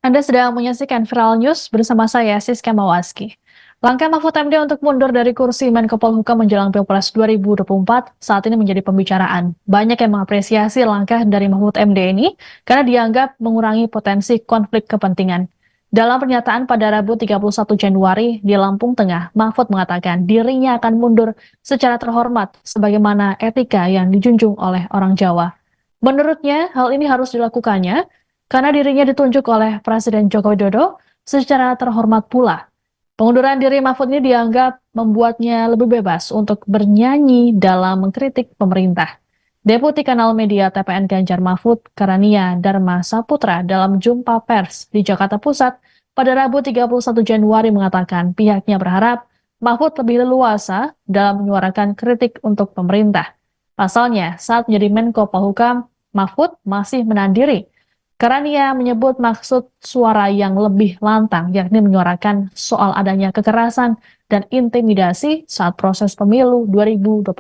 Anda sedang menyaksikan Viral News bersama saya, Siska Mawaski. Langkah Mahfud MD untuk mundur dari kursi Menko Polhukam menjelang Pilpres 2024 saat ini menjadi pembicaraan. Banyak yang mengapresiasi langkah dari Mahfud MD ini karena dianggap mengurangi potensi konflik kepentingan. Dalam pernyataan pada Rabu 31 Januari di Lampung Tengah, Mahfud mengatakan dirinya akan mundur secara terhormat sebagaimana etika yang dijunjung oleh orang Jawa. Menurutnya, hal ini harus dilakukannya karena dirinya ditunjuk oleh Presiden Joko Widodo secara terhormat pula. Pengunduran diri Mahfud ini dianggap membuatnya lebih bebas untuk bernyanyi dalam mengkritik pemerintah. Deputi Kanal Media TPN Ganjar Mahfud, Karania Dharma Saputra dalam jumpa pers di Jakarta Pusat pada Rabu 31 Januari mengatakan pihaknya berharap Mahfud lebih leluasa dalam menyuarakan kritik untuk pemerintah. Pasalnya, saat menjadi Menko Polhukam, Mahfud masih menahan diri karena ia menyebut maksud suara yang lebih lantang, yakni menyuarakan soal adanya kekerasan dan intimidasi saat proses pemilu 2024.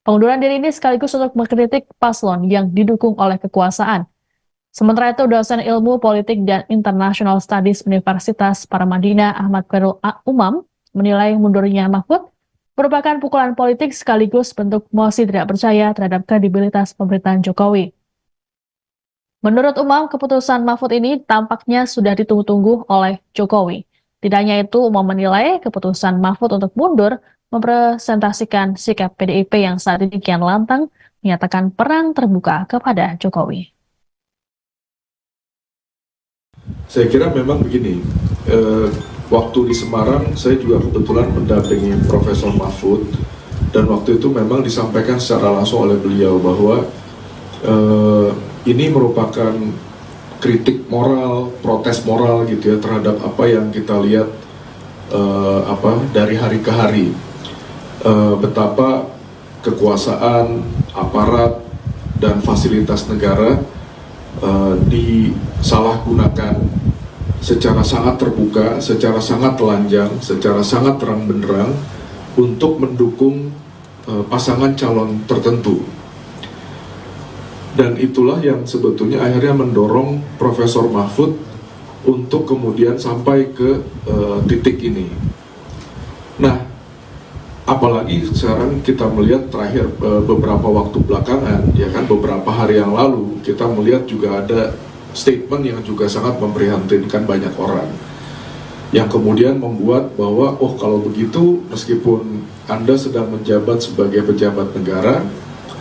Pengunduran diri ini sekaligus untuk mengkritik paslon yang didukung oleh kekuasaan. Sementara itu, dosen ilmu politik dan international studies Universitas Paramadina Ahmad Khairul Umam menilai mundurnya Mahfud merupakan pukulan politik sekaligus bentuk mosi tidak percaya terhadap kredibilitas pemerintahan Jokowi. Menurut Umam, keputusan Mahfud ini tampaknya sudah ditunggu-tunggu oleh Jokowi. Tidak hanya itu, Umam menilai keputusan Mahfud untuk mundur mempresentasikan sikap PDIP yang saat ini kian lantang, menyatakan perang terbuka kepada Jokowi. Saya kira memang begini, waktu di Semarang saya juga kebetulan mendampingi Profesor Mahfud, dan waktu itu memang disampaikan secara langsung oleh beliau bahwa ini merupakan kritik moral, protes moral gitu ya terhadap apa yang kita lihat dari hari ke hari, betapa kekuasaan, aparat dan fasilitas negara disalahgunakan secara sangat terbuka, secara sangat telanjang, secara sangat terang benderang untuk mendukung pasangan calon tertentu. Dan itulah yang sebetulnya akhirnya mendorong Profesor Mahfud untuk kemudian sampai ke titik ini. Nah, apalagi sekarang kita melihat terakhir beberapa waktu belakangan, ya kan, beberapa hari yang lalu kita melihat juga ada statement yang juga sangat memprihatinkan banyak orang, yang kemudian membuat bahwa oh kalau begitu meskipun Anda sedang menjabat sebagai pejabat negara,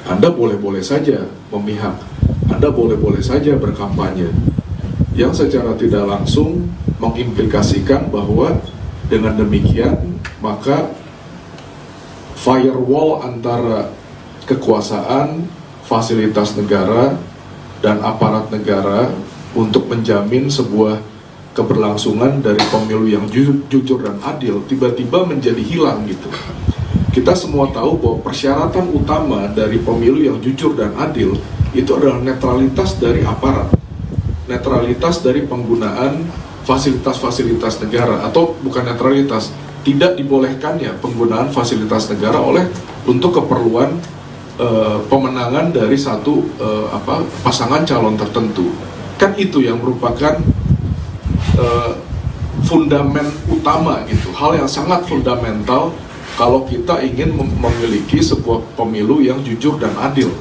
Anda boleh-boleh saja memihak, Anda boleh-boleh saja berkampanye, yang secara tidak langsung mengimplikasikan bahwa dengan demikian maka firewall antara kekuasaan, fasilitas negara, dan aparat negara untuk menjamin sebuah keberlangsungan dari pemilu yang jujur dan adil tiba-tiba menjadi hilang gitu. Kita semua tahu bahwa persyaratan utama dari pemilu yang jujur dan adil itu adalah netralitas dari aparat, netralitas dari penggunaan fasilitas-fasilitas negara, atau bukan netralitas, tidak dibolehkannya penggunaan fasilitas negara untuk keperluan pemenangan dari satu pasangan calon tertentu. Kan itu yang merupakan fundamen utama gitu, hal yang sangat fundamental kalau kita ingin memiliki sebuah pemilu yang jujur dan adil.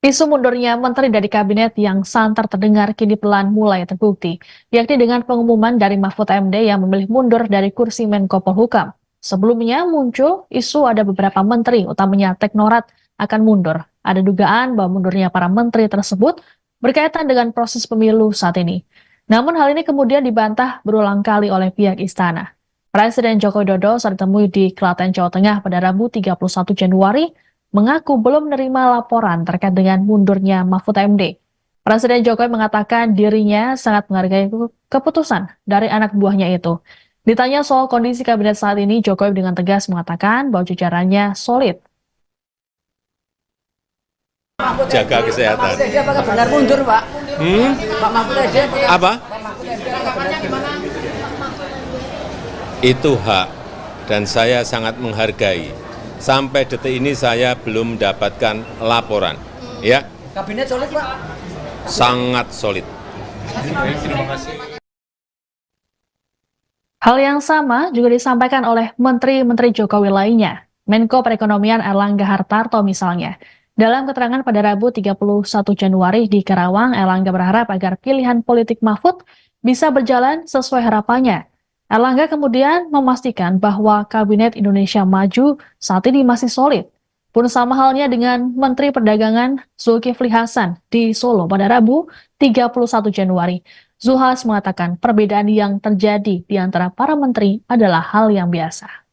Isu mundurnya menteri dari kabinet yang santer terdengar kini pelan mulai terbukti, yakni dengan pengumuman dari Mahfud MD yang memilih mundur dari kursi Menko Polhukam. Sebelumnya muncul isu ada beberapa menteri, utamanya Teknorat, akan mundur. Ada dugaan bahwa mundurnya para menteri tersebut berkaitan dengan proses pemilu saat ini. Namun hal ini kemudian dibantah berulang kali oleh pihak istana. Presiden Joko Widodo saat ditemui di Klaten, Jawa Tengah pada Rabu 31 Januari, mengaku belum menerima laporan terkait dengan mundurnya Mahfud MD. Presiden Jokowi mengatakan dirinya sangat menghargai keputusan dari anak buahnya itu. Ditanya soal kondisi kabinet saat ini, Jokowi dengan tegas mengatakan bahwa jajarannya solid. Jaga kesehatan. Apakah benar mundur, Pak? Pak Mahfud aja. Apa? Itu hak, dan saya sangat menghargai. Sampai detik ini saya belum mendapatkan laporan. Ya, Kabinet solid, Pak? sangat solid. Hal yang sama juga disampaikan oleh Menteri-Menteri Jokowi lainnya. Menko Perekonomian Erlangga Hartarto misalnya. Dalam keterangan pada Rabu 31 Januari di Karawang, Erlangga berharap agar pilihan politik Mahfud bisa berjalan sesuai harapannya. Erlangga kemudian memastikan bahwa Kabinet Indonesia Maju saat ini masih solid. Pun sama halnya dengan Menteri Perdagangan Zulkifli Hasan di Solo pada Rabu 31 Januari. Zulhas mengatakan perbedaan yang terjadi di antara para menteri adalah hal yang biasa.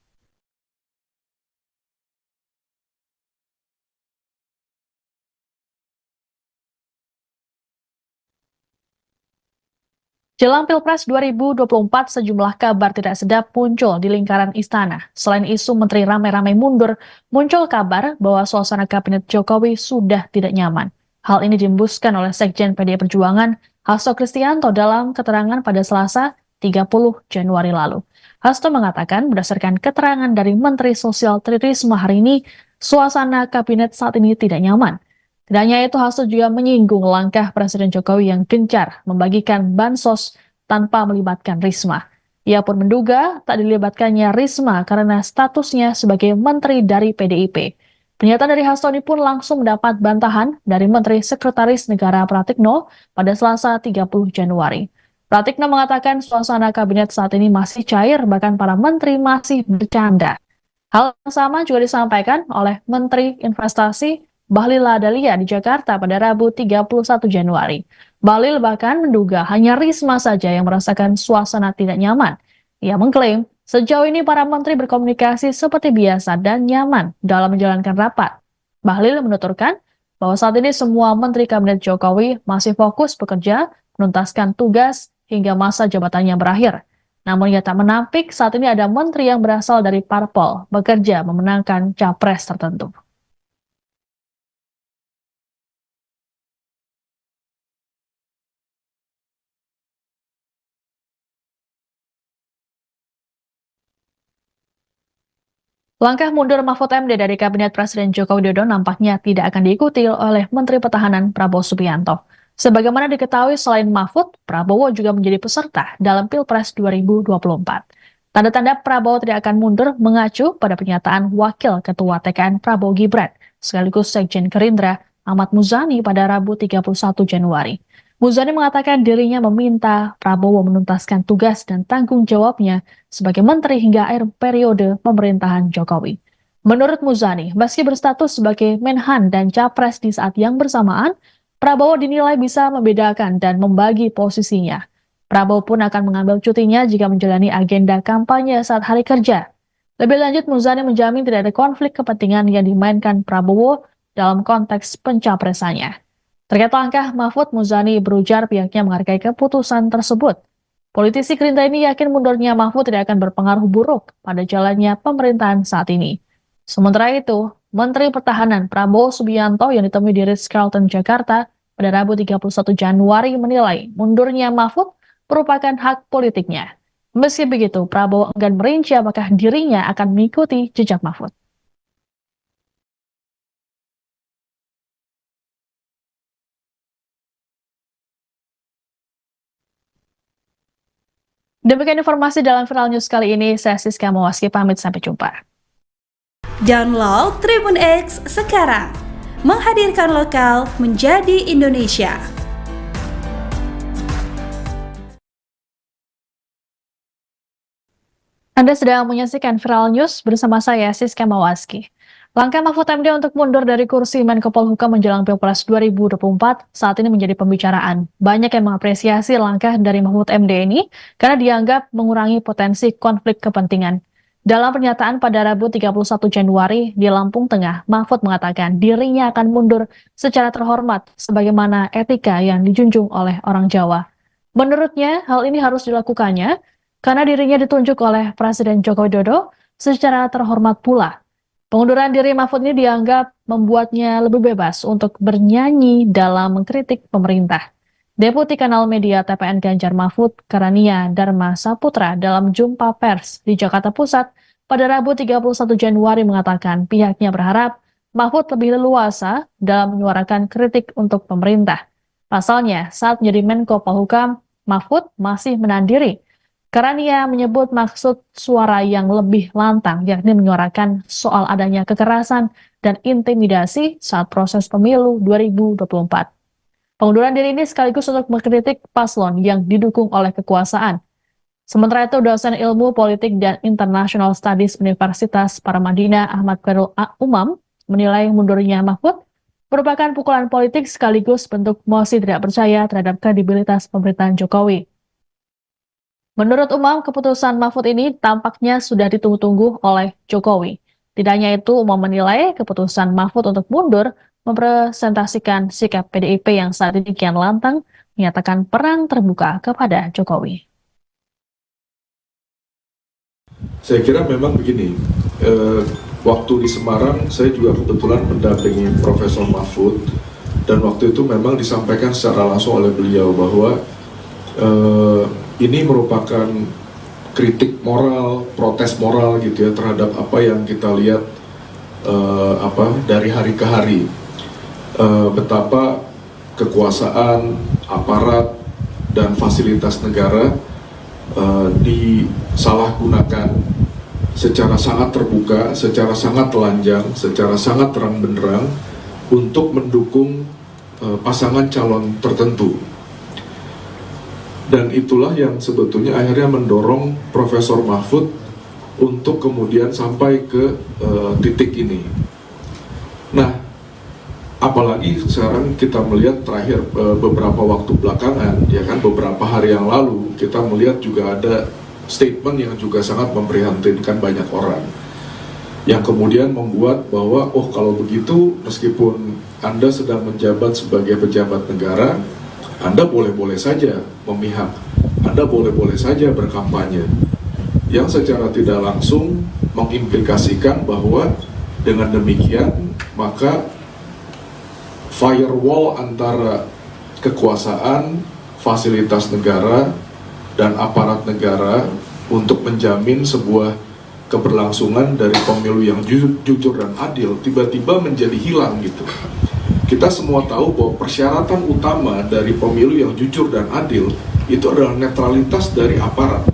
Jelang Pilpres 2024, sejumlah kabar tidak sedap muncul di lingkaran istana. Selain isu menteri ramai-ramai mundur, muncul kabar bahwa suasana kabinet Jokowi sudah tidak nyaman. Hal ini diembuskan oleh Sekjen PDI Perjuangan, Hasto Kristianto dalam keterangan pada Selasa 30 Januari lalu. Hasto mengatakan berdasarkan keterangan dari Menteri Sosial Tri Risma hari ini, suasana kabinet saat ini tidak nyaman. Tidak hanya itu, Hasto juga menyinggung langkah Presiden Jokowi yang gencar membagikan bansos tanpa melibatkan Risma. Ia pun menduga tak dilibatkannya Risma karena statusnya sebagai menteri dari PDIP. Pernyataan dari Hasto ini pun langsung mendapat bantahan dari Menteri Sekretaris Negara Pratikno pada Selasa 30 Januari. Pratikno mengatakan suasana kabinet saat ini masih cair, bahkan para menteri masih bercanda. Hal yang sama juga disampaikan oleh Menteri Investasi Bahlil Lahadalia di Jakarta pada Rabu 31 Januari. Bahlil bahkan menduga hanya Risma saja yang merasakan suasana tidak nyaman. Ia mengklaim sejauh ini para menteri berkomunikasi seperti biasa dan nyaman dalam menjalankan rapat. Bahlil menuturkan bahwa saat ini semua menteri kabinet Jokowi masih fokus bekerja, menuntaskan tugas hingga masa jabatannya berakhir. Namun ia tak menampik saat ini ada menteri yang berasal dari parpol bekerja memenangkan capres tertentu. Langkah mundur Mahfud MD dari Kabinet Presiden Joko Widodo nampaknya tidak akan diikuti oleh Menteri Pertahanan Prabowo Subianto. Sebagaimana diketahui, selain Mahfud, Prabowo juga menjadi peserta dalam Pilpres 2024. Tanda-tanda Prabowo tidak akan mundur mengacu pada pernyataan Wakil Ketua TKN Prabowo Gibran, sekaligus Sekjen Gerindra Ahmad Muzani pada Rabu 31 Januari. Muzani mengatakan dirinya meminta Prabowo menuntaskan tugas dan tanggung jawabnya sebagai menteri hingga akhir periode pemerintahan Jokowi. Menurut Muzani, meski berstatus sebagai Menhan dan Capres di saat yang bersamaan, Prabowo dinilai bisa membedakan dan membagi posisinya. Prabowo pun akan mengambil cutinya jika menjalani agenda kampanye saat hari kerja. Lebih lanjut, Muzani menjamin tidak ada konflik kepentingan yang dimainkan Prabowo dalam konteks pencapresannya. Terkait langkah Mahfud, Muzani berujar pihaknya menghargai keputusan tersebut. Politisi Gerindra ini yakin mundurnya Mahfud tidak akan berpengaruh buruk pada jalannya pemerintahan saat ini. Sementara itu, Menteri Pertahanan Prabowo Subianto yang ditemui di Ritz-Carlton, Jakarta pada Rabu 31 Januari menilai mundurnya Mahfud merupakan hak politiknya. Meski begitu, Prabowo enggan merinci apakah dirinya akan mengikuti jejak Mahfud. Demikian informasi dalam Viral News kali ini. Saya Siska Mawaski pamit, sampai jumpa. Download Tribun X sekarang. Menghadirkan lokal menjadi Indonesia. Anda sedang menyaksikan Viral News bersama saya Siska Mawaski. Langkah Mahfud MD untuk mundur dari kursi Menko Polhukam menjelang Pilpres 2024 saat ini menjadi pembicaraan. Banyak yang mengapresiasi langkah dari Mahfud MD ini karena dianggap mengurangi potensi konflik kepentingan. Dalam pernyataan pada Rabu 31 Januari di Lampung Tengah, Mahfud mengatakan dirinya akan mundur secara terhormat sebagaimana etika yang dijunjung oleh orang Jawa. Menurutnya, hal ini harus dilakukannya karena dirinya ditunjuk oleh Presiden Joko Widodo secara terhormat pula. Pengunduran diri Mahfud ini dianggap membuatnya lebih bebas untuk bernyanyi dalam mengkritik pemerintah. Deputi Kanal Media TPN Ganjar Mahfud, Karania Dharma Saputra dalam jumpa pers di Jakarta Pusat pada Rabu 31 Januari mengatakan pihaknya berharap Mahfud lebih leluasa dalam menyuarakan kritik untuk pemerintah. Pasalnya, saat menjadi Menko Polhukam, Mahfud masih menandiri karena ia menyebut maksud suara yang lebih lantang, yakni menyuarakan soal adanya kekerasan dan intimidasi saat proses pemilu 2024. Pengunduran diri ini sekaligus untuk mengkritik paslon yang didukung oleh kekuasaan. Sementara itu, dosen ilmu politik dan international studies Universitas Paramadina Ahmad Khairul Umam menilai mundurnya Mahfud merupakan pukulan politik sekaligus bentuk mosi tidak percaya terhadap kredibilitas pemerintahan Jokowi. Menurut Umam, keputusan Mahfud ini tampaknya sudah ditunggu-tunggu oleh Jokowi. Tidak hanya itu, Umam menilai keputusan Mahfud untuk mundur mempresentasikan sikap PDIP yang saat ini kian lantang menyatakan perang terbuka kepada Jokowi. Saya kira memang begini, waktu di Semarang saya juga kebetulan mendampingi Profesor Mahfud, dan waktu itu memang disampaikan secara langsung oleh beliau bahwa ini merupakan kritik moral, protes moral gitu ya terhadap apa yang kita lihat dari hari ke hari, betapa kekuasaan, aparat, dan fasilitas negara disalahgunakan secara sangat terbuka, secara sangat telanjang, secara sangat terang benderang untuk mendukung pasangan calon tertentu. Dan itulah yang sebetulnya akhirnya mendorong Profesor Mahfud untuk kemudian sampai ke titik ini. Nah, apalagi sekarang kita melihat terakhir beberapa waktu belakangan, ya kan, beberapa hari yang lalu kita melihat juga ada statement yang juga sangat memprihatinkan banyak orang, yang kemudian membuat bahwa oh kalau begitu meskipun Anda sedang menjabat sebagai pejabat negara, Anda boleh-boleh saja memihak, Anda boleh-boleh saja berkampanye, yang secara tidak langsung mengimplikasikan bahwa dengan demikian maka firewall antara kekuasaan, fasilitas negara, dan aparat negara untuk menjamin sebuah keberlangsungan dari pemilu yang jujur dan adil tiba-tiba menjadi hilang gitu. Kita semua tahu bahwa persyaratan utama dari pemilu yang jujur dan adil itu adalah netralitas dari aparat,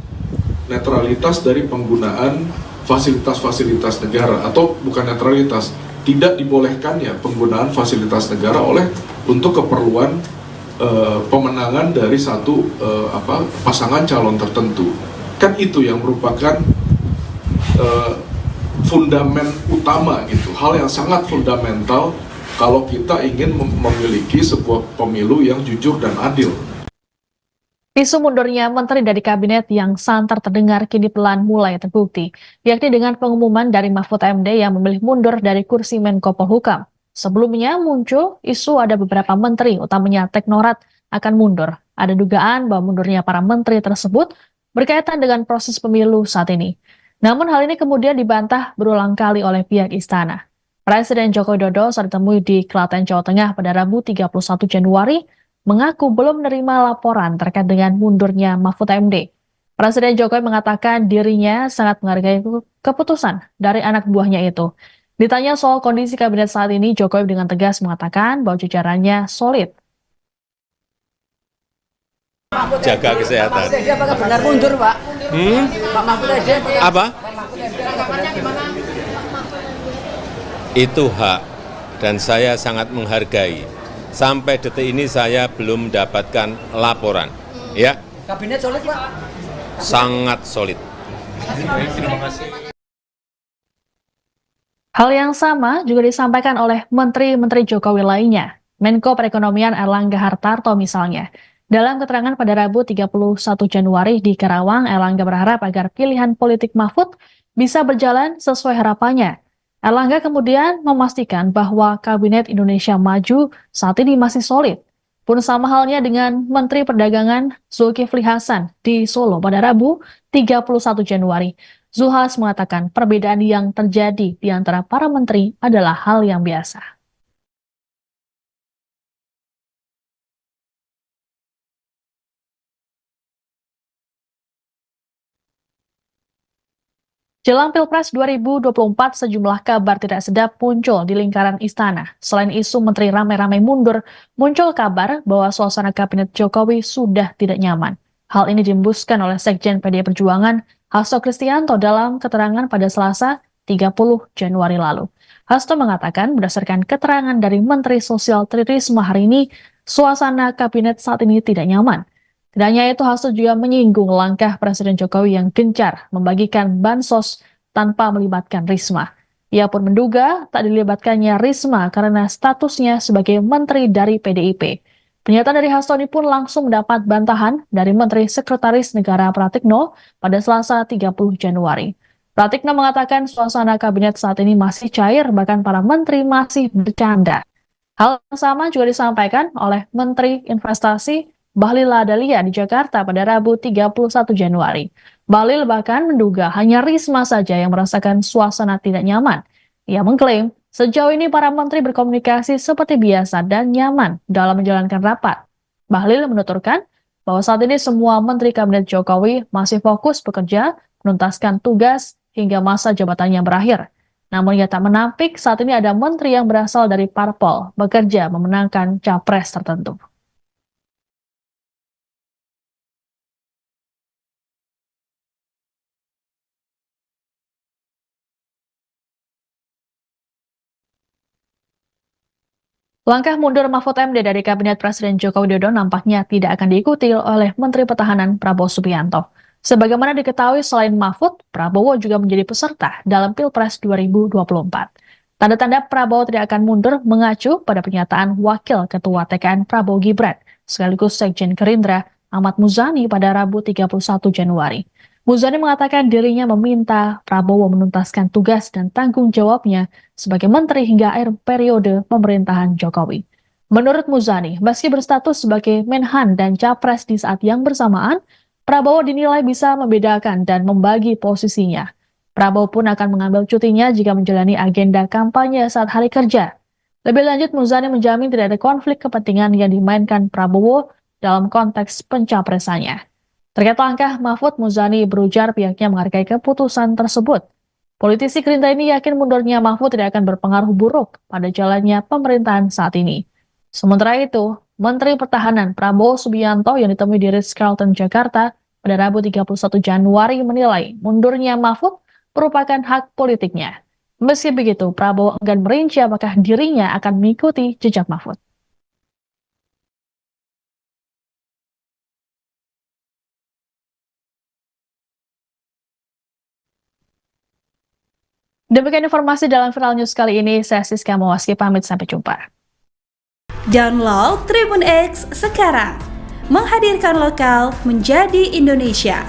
netralitas dari penggunaan fasilitas-fasilitas negara, atau bukan netralitas, tidak dibolehkannya penggunaan fasilitas negara untuk keperluan pemenangan dari satu pasangan calon tertentu. Kan itu yang merupakan fundamen utama gitu, hal yang sangat fundamental kalau kita ingin memiliki sebuah pemilu yang jujur dan adil. Isu mundurnya menteri dari kabinet yang santer terdengar kini pelan mulai terbukti, yakni dengan pengumuman dari Mahfud MD yang memilih mundur dari kursi Menko Polhukam. Sebelumnya muncul isu ada beberapa menteri, utamanya Teknorat, akan mundur. Ada dugaan bahwa mundurnya para menteri tersebut berkaitan dengan proses pemilu saat ini. Namun hal ini kemudian dibantah berulang kali oleh pihak istana. Presiden Joko Widodo saat ditemui di Klaten, Jawa Tengah pada Rabu 31 Januari, mengaku belum menerima laporan terkait dengan mundurnya Mahfud MD. Presiden Jokowi mengatakan dirinya sangat menghargai keputusan dari anak buahnya itu. Ditanya soal kondisi kabinet saat ini, Jokowi dengan tegas mengatakan bahwa jajarannya solid. Jaga kesehatan. Dia apakah benar mundur, Pak? Pak Mahfud aja. Apa? Itu hak, dan saya sangat menghargai. Sampai detik ini saya belum mendapatkan laporan. Ya, Kabinet solid, Pak? sangat solid. Hal yang sama juga disampaikan oleh menteri-menteri Jokowi lainnya. Menko Perekonomian Erlangga Hartarto misalnya. Dalam keterangan pada Rabu 31 Januari di Karawang, Erlangga berharap agar pilihan politik Mahfud bisa berjalan sesuai harapannya. Erlangga kemudian memastikan bahwa Kabinet Indonesia Maju saat ini masih solid. Pun sama halnya dengan Menteri Perdagangan Zulkifli Hasan di Solo pada Rabu 31 Januari. Zulhas mengatakan perbedaan yang terjadi di antara para menteri adalah hal yang biasa. Jelang Pilpres 2024, sejumlah kabar tidak sedap muncul di lingkaran istana. Selain isu menteri ramai-ramai mundur, muncul kabar bahwa suasana kabinet Jokowi sudah tidak nyaman. Hal ini diembuskan oleh Sekjen PDI Perjuangan, Hasto Kristianto dalam keterangan pada Selasa 30 Januari lalu. Hasto mengatakan berdasarkan keterangan dari Menteri Sosial Tri Risma hari ini, suasana kabinet saat ini tidak nyaman. Tidak hanya itu, Hasto juga menyinggung langkah Presiden Jokowi yang gencar membagikan bansos tanpa melibatkan Risma. Ia pun menduga tak dilibatkannya Risma karena statusnya sebagai menteri dari PDIP. Pernyataan dari Hasto ini pun langsung mendapat bantahan dari Menteri Sekretaris Negara Pratikno pada Selasa 30 Januari. Pratikno mengatakan suasana kabinet saat ini masih cair, bahkan para menteri masih bercanda. Hal yang sama juga disampaikan oleh Menteri Investasi Bahlil Lahadalia di Jakarta pada Rabu 31 Januari. Bahlil bahkan menduga hanya Risma saja yang merasakan suasana tidak nyaman. Ia mengklaim sejauh ini para menteri berkomunikasi seperti biasa dan nyaman dalam menjalankan rapat. Bahlil menuturkan bahwa saat ini semua menteri kabinet Jokowi masih fokus bekerja, menuntaskan tugas hingga masa jabatannya berakhir. Namun ia tak menampik saat ini ada menteri yang berasal dari parpol bekerja memenangkan capres tertentu. Langkah mundur Mahfud MD dari Kabinet Presiden Joko Widodo nampaknya tidak akan diikuti oleh Menteri Pertahanan Prabowo Subianto. Sebagaimana diketahui, selain Mahfud, Prabowo juga menjadi peserta dalam Pilpres 2024. Tanda-tanda Prabowo tidak akan mundur mengacu pada pernyataan Wakil Ketua TKN Prabowo Gibran, sekaligus Sekjen Gerindra Ahmad Muzani pada Rabu 31 Januari. Muzani mengatakan dirinya meminta Prabowo menuntaskan tugas dan tanggung jawabnya sebagai menteri hingga akhir periode pemerintahan Jokowi. Menurut Muzani, meski berstatus sebagai Menhan dan Capres di saat yang bersamaan, Prabowo dinilai bisa membedakan dan membagi posisinya. Prabowo pun akan mengambil cutinya jika menjalani agenda kampanye saat hari kerja. Lebih lanjut, Muzani menjamin tidak ada konflik kepentingan yang dimainkan Prabowo dalam konteks pencapresannya. Terkait langkah Mahfud, Muzani berujar pihaknya menghargai keputusan tersebut. Politisi Gerindra ini yakin mundurnya Mahfud tidak akan berpengaruh buruk pada jalannya pemerintahan saat ini. Sementara itu, Menteri Pertahanan Prabowo Subianto yang ditemui di Ritz-Carlton, Jakarta pada Rabu 31 Januari menilai mundurnya Mahfud merupakan hak politiknya. Meski begitu, Prabowo enggan merinci apakah dirinya akan mengikuti jejak Mahfud. Demikian informasi dalam Viral News kali ini. Saya Siska Mawaski pamit, sampai jumpa. Download Tribun X sekarang, menghadirkan lokal menjadi Indonesia.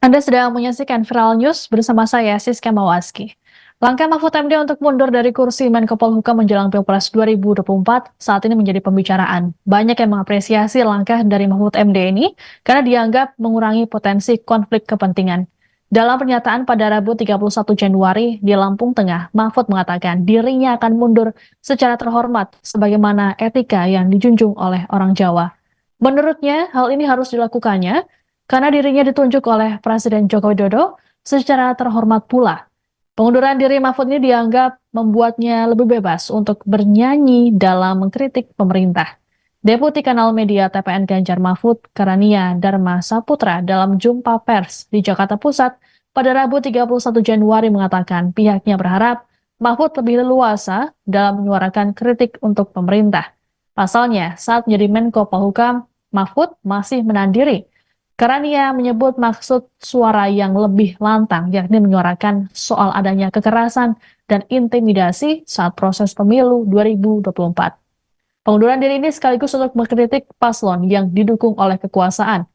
Anda sedang menyaksikan Viral News bersama saya Siska Mawaski. Langkah Mahfud MD untuk mundur dari kursi Menko Polhukam menjelang Pilpres 2024 saat ini menjadi pembicaraan. Banyak yang mengapresiasi langkah dari Mahfud MD ini karena dianggap mengurangi potensi konflik kepentingan. Dalam pernyataan pada Rabu 31 Januari di Lampung Tengah, Mahfud mengatakan dirinya akan mundur secara terhormat sebagaimana etika yang dijunjung oleh orang Jawa. Menurutnya, hal ini harus dilakukannya karena dirinya ditunjuk oleh Presiden Joko Widodo secara terhormat pula. Pengunduran diri Mahfud ini dianggap membuatnya lebih bebas untuk bernyanyi dalam mengkritik pemerintah. Deputi Kanal Media TPN Ganjar Mahfud, Karania Dharma Saputra dalam jumpa pers di Jakarta Pusat pada Rabu 31 Januari mengatakan pihaknya berharap Mahfud lebih leluasa dalam menyuarakan kritik untuk pemerintah. Pasalnya, saat menjadi Menko Polhukam, Mahfud masih menahan diri. Karania menyebut maksud suara yang lebih lantang, yakni menyuarakan soal adanya kekerasan dan intimidasi saat proses pemilu 2024. Pengunduran diri ini sekaligus untuk mengkritik paslon yang didukung oleh kekuasaan.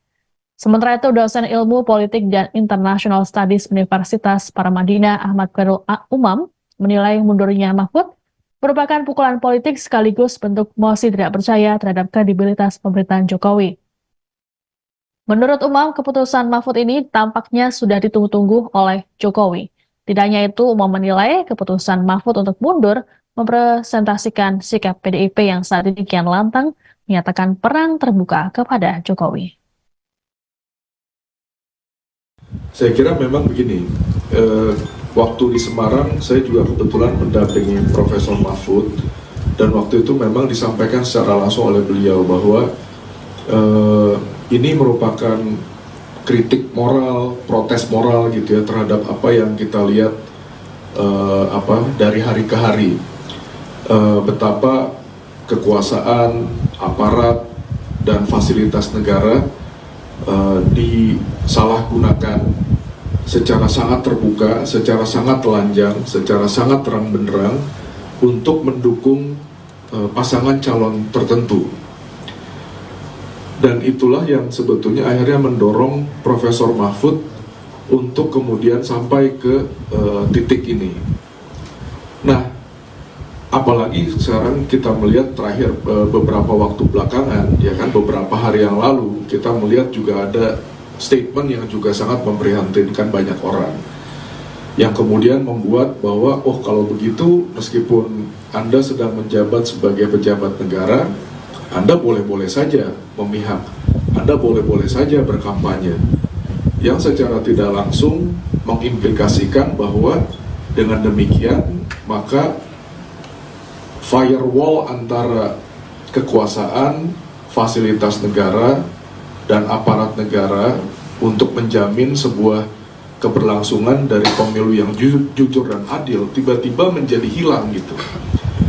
Sementara itu, dosen ilmu politik dan international studies Universitas Paramadina Ahmad Khairul Umam menilai mundurnya Mahfud merupakan pukulan politik sekaligus bentuk mosi tidak percaya terhadap kredibilitas pemerintahan Jokowi. Menurut Umam, keputusan Mahfud ini tampaknya sudah ditunggu-tunggu oleh Jokowi. Tidak hanya itu, Umam menilai keputusan Mahfud untuk mundur mempresentasikan sikap PDIP yang saat ini kian lantang menyatakan perang terbuka kepada Jokowi. Saya kira memang begini, waktu di Semarang saya juga kebetulan mendampingi Profesor Mahfud, dan waktu itu memang disampaikan secara langsung oleh beliau bahwa ini merupakan kritik moral, protes moral gitu ya terhadap apa yang kita lihat dari hari ke hari, betapa kekuasaan, aparat, dan fasilitas negara disalahgunakan secara sangat terbuka, secara sangat telanjang, secara sangat terang benderang untuk mendukung pasangan calon tertentu. Dan itulah yang sebetulnya akhirnya mendorong Profesor Mahfud untuk kemudian sampai ke titik ini. Nah, apalagi sekarang kita melihat terakhir beberapa waktu belakangan, ya kan, beberapa hari yang lalu kita melihat juga ada statement yang juga sangat memprihatinkan banyak orang, yang kemudian membuat bahwa oh kalau begitu meskipun Anda sedang menjabat sebagai pejabat negara, Anda boleh-boleh saja memihak, Anda boleh-boleh saja berkampanye, yang secara tidak langsung mengimplikasikan bahwa dengan demikian maka firewall antara kekuasaan, fasilitas negara, dan aparat negara untuk menjamin sebuah keberlangsungan dari pemilu yang jujur dan adil tiba-tiba menjadi hilang gitu.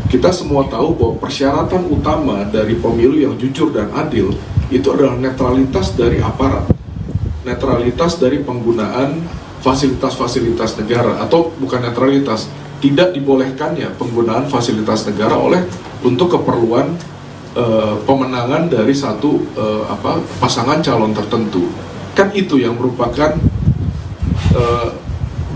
Kita semua tahu bahwa persyaratan utama dari pemilu yang jujur dan adil itu adalah netralitas dari aparat, netralitas dari penggunaan fasilitas-fasilitas negara, atau bukan netralitas, tidak dibolehkannya penggunaan fasilitas negara untuk keperluan pemenangan dari satu pasangan calon tertentu. Kan itu yang merupakan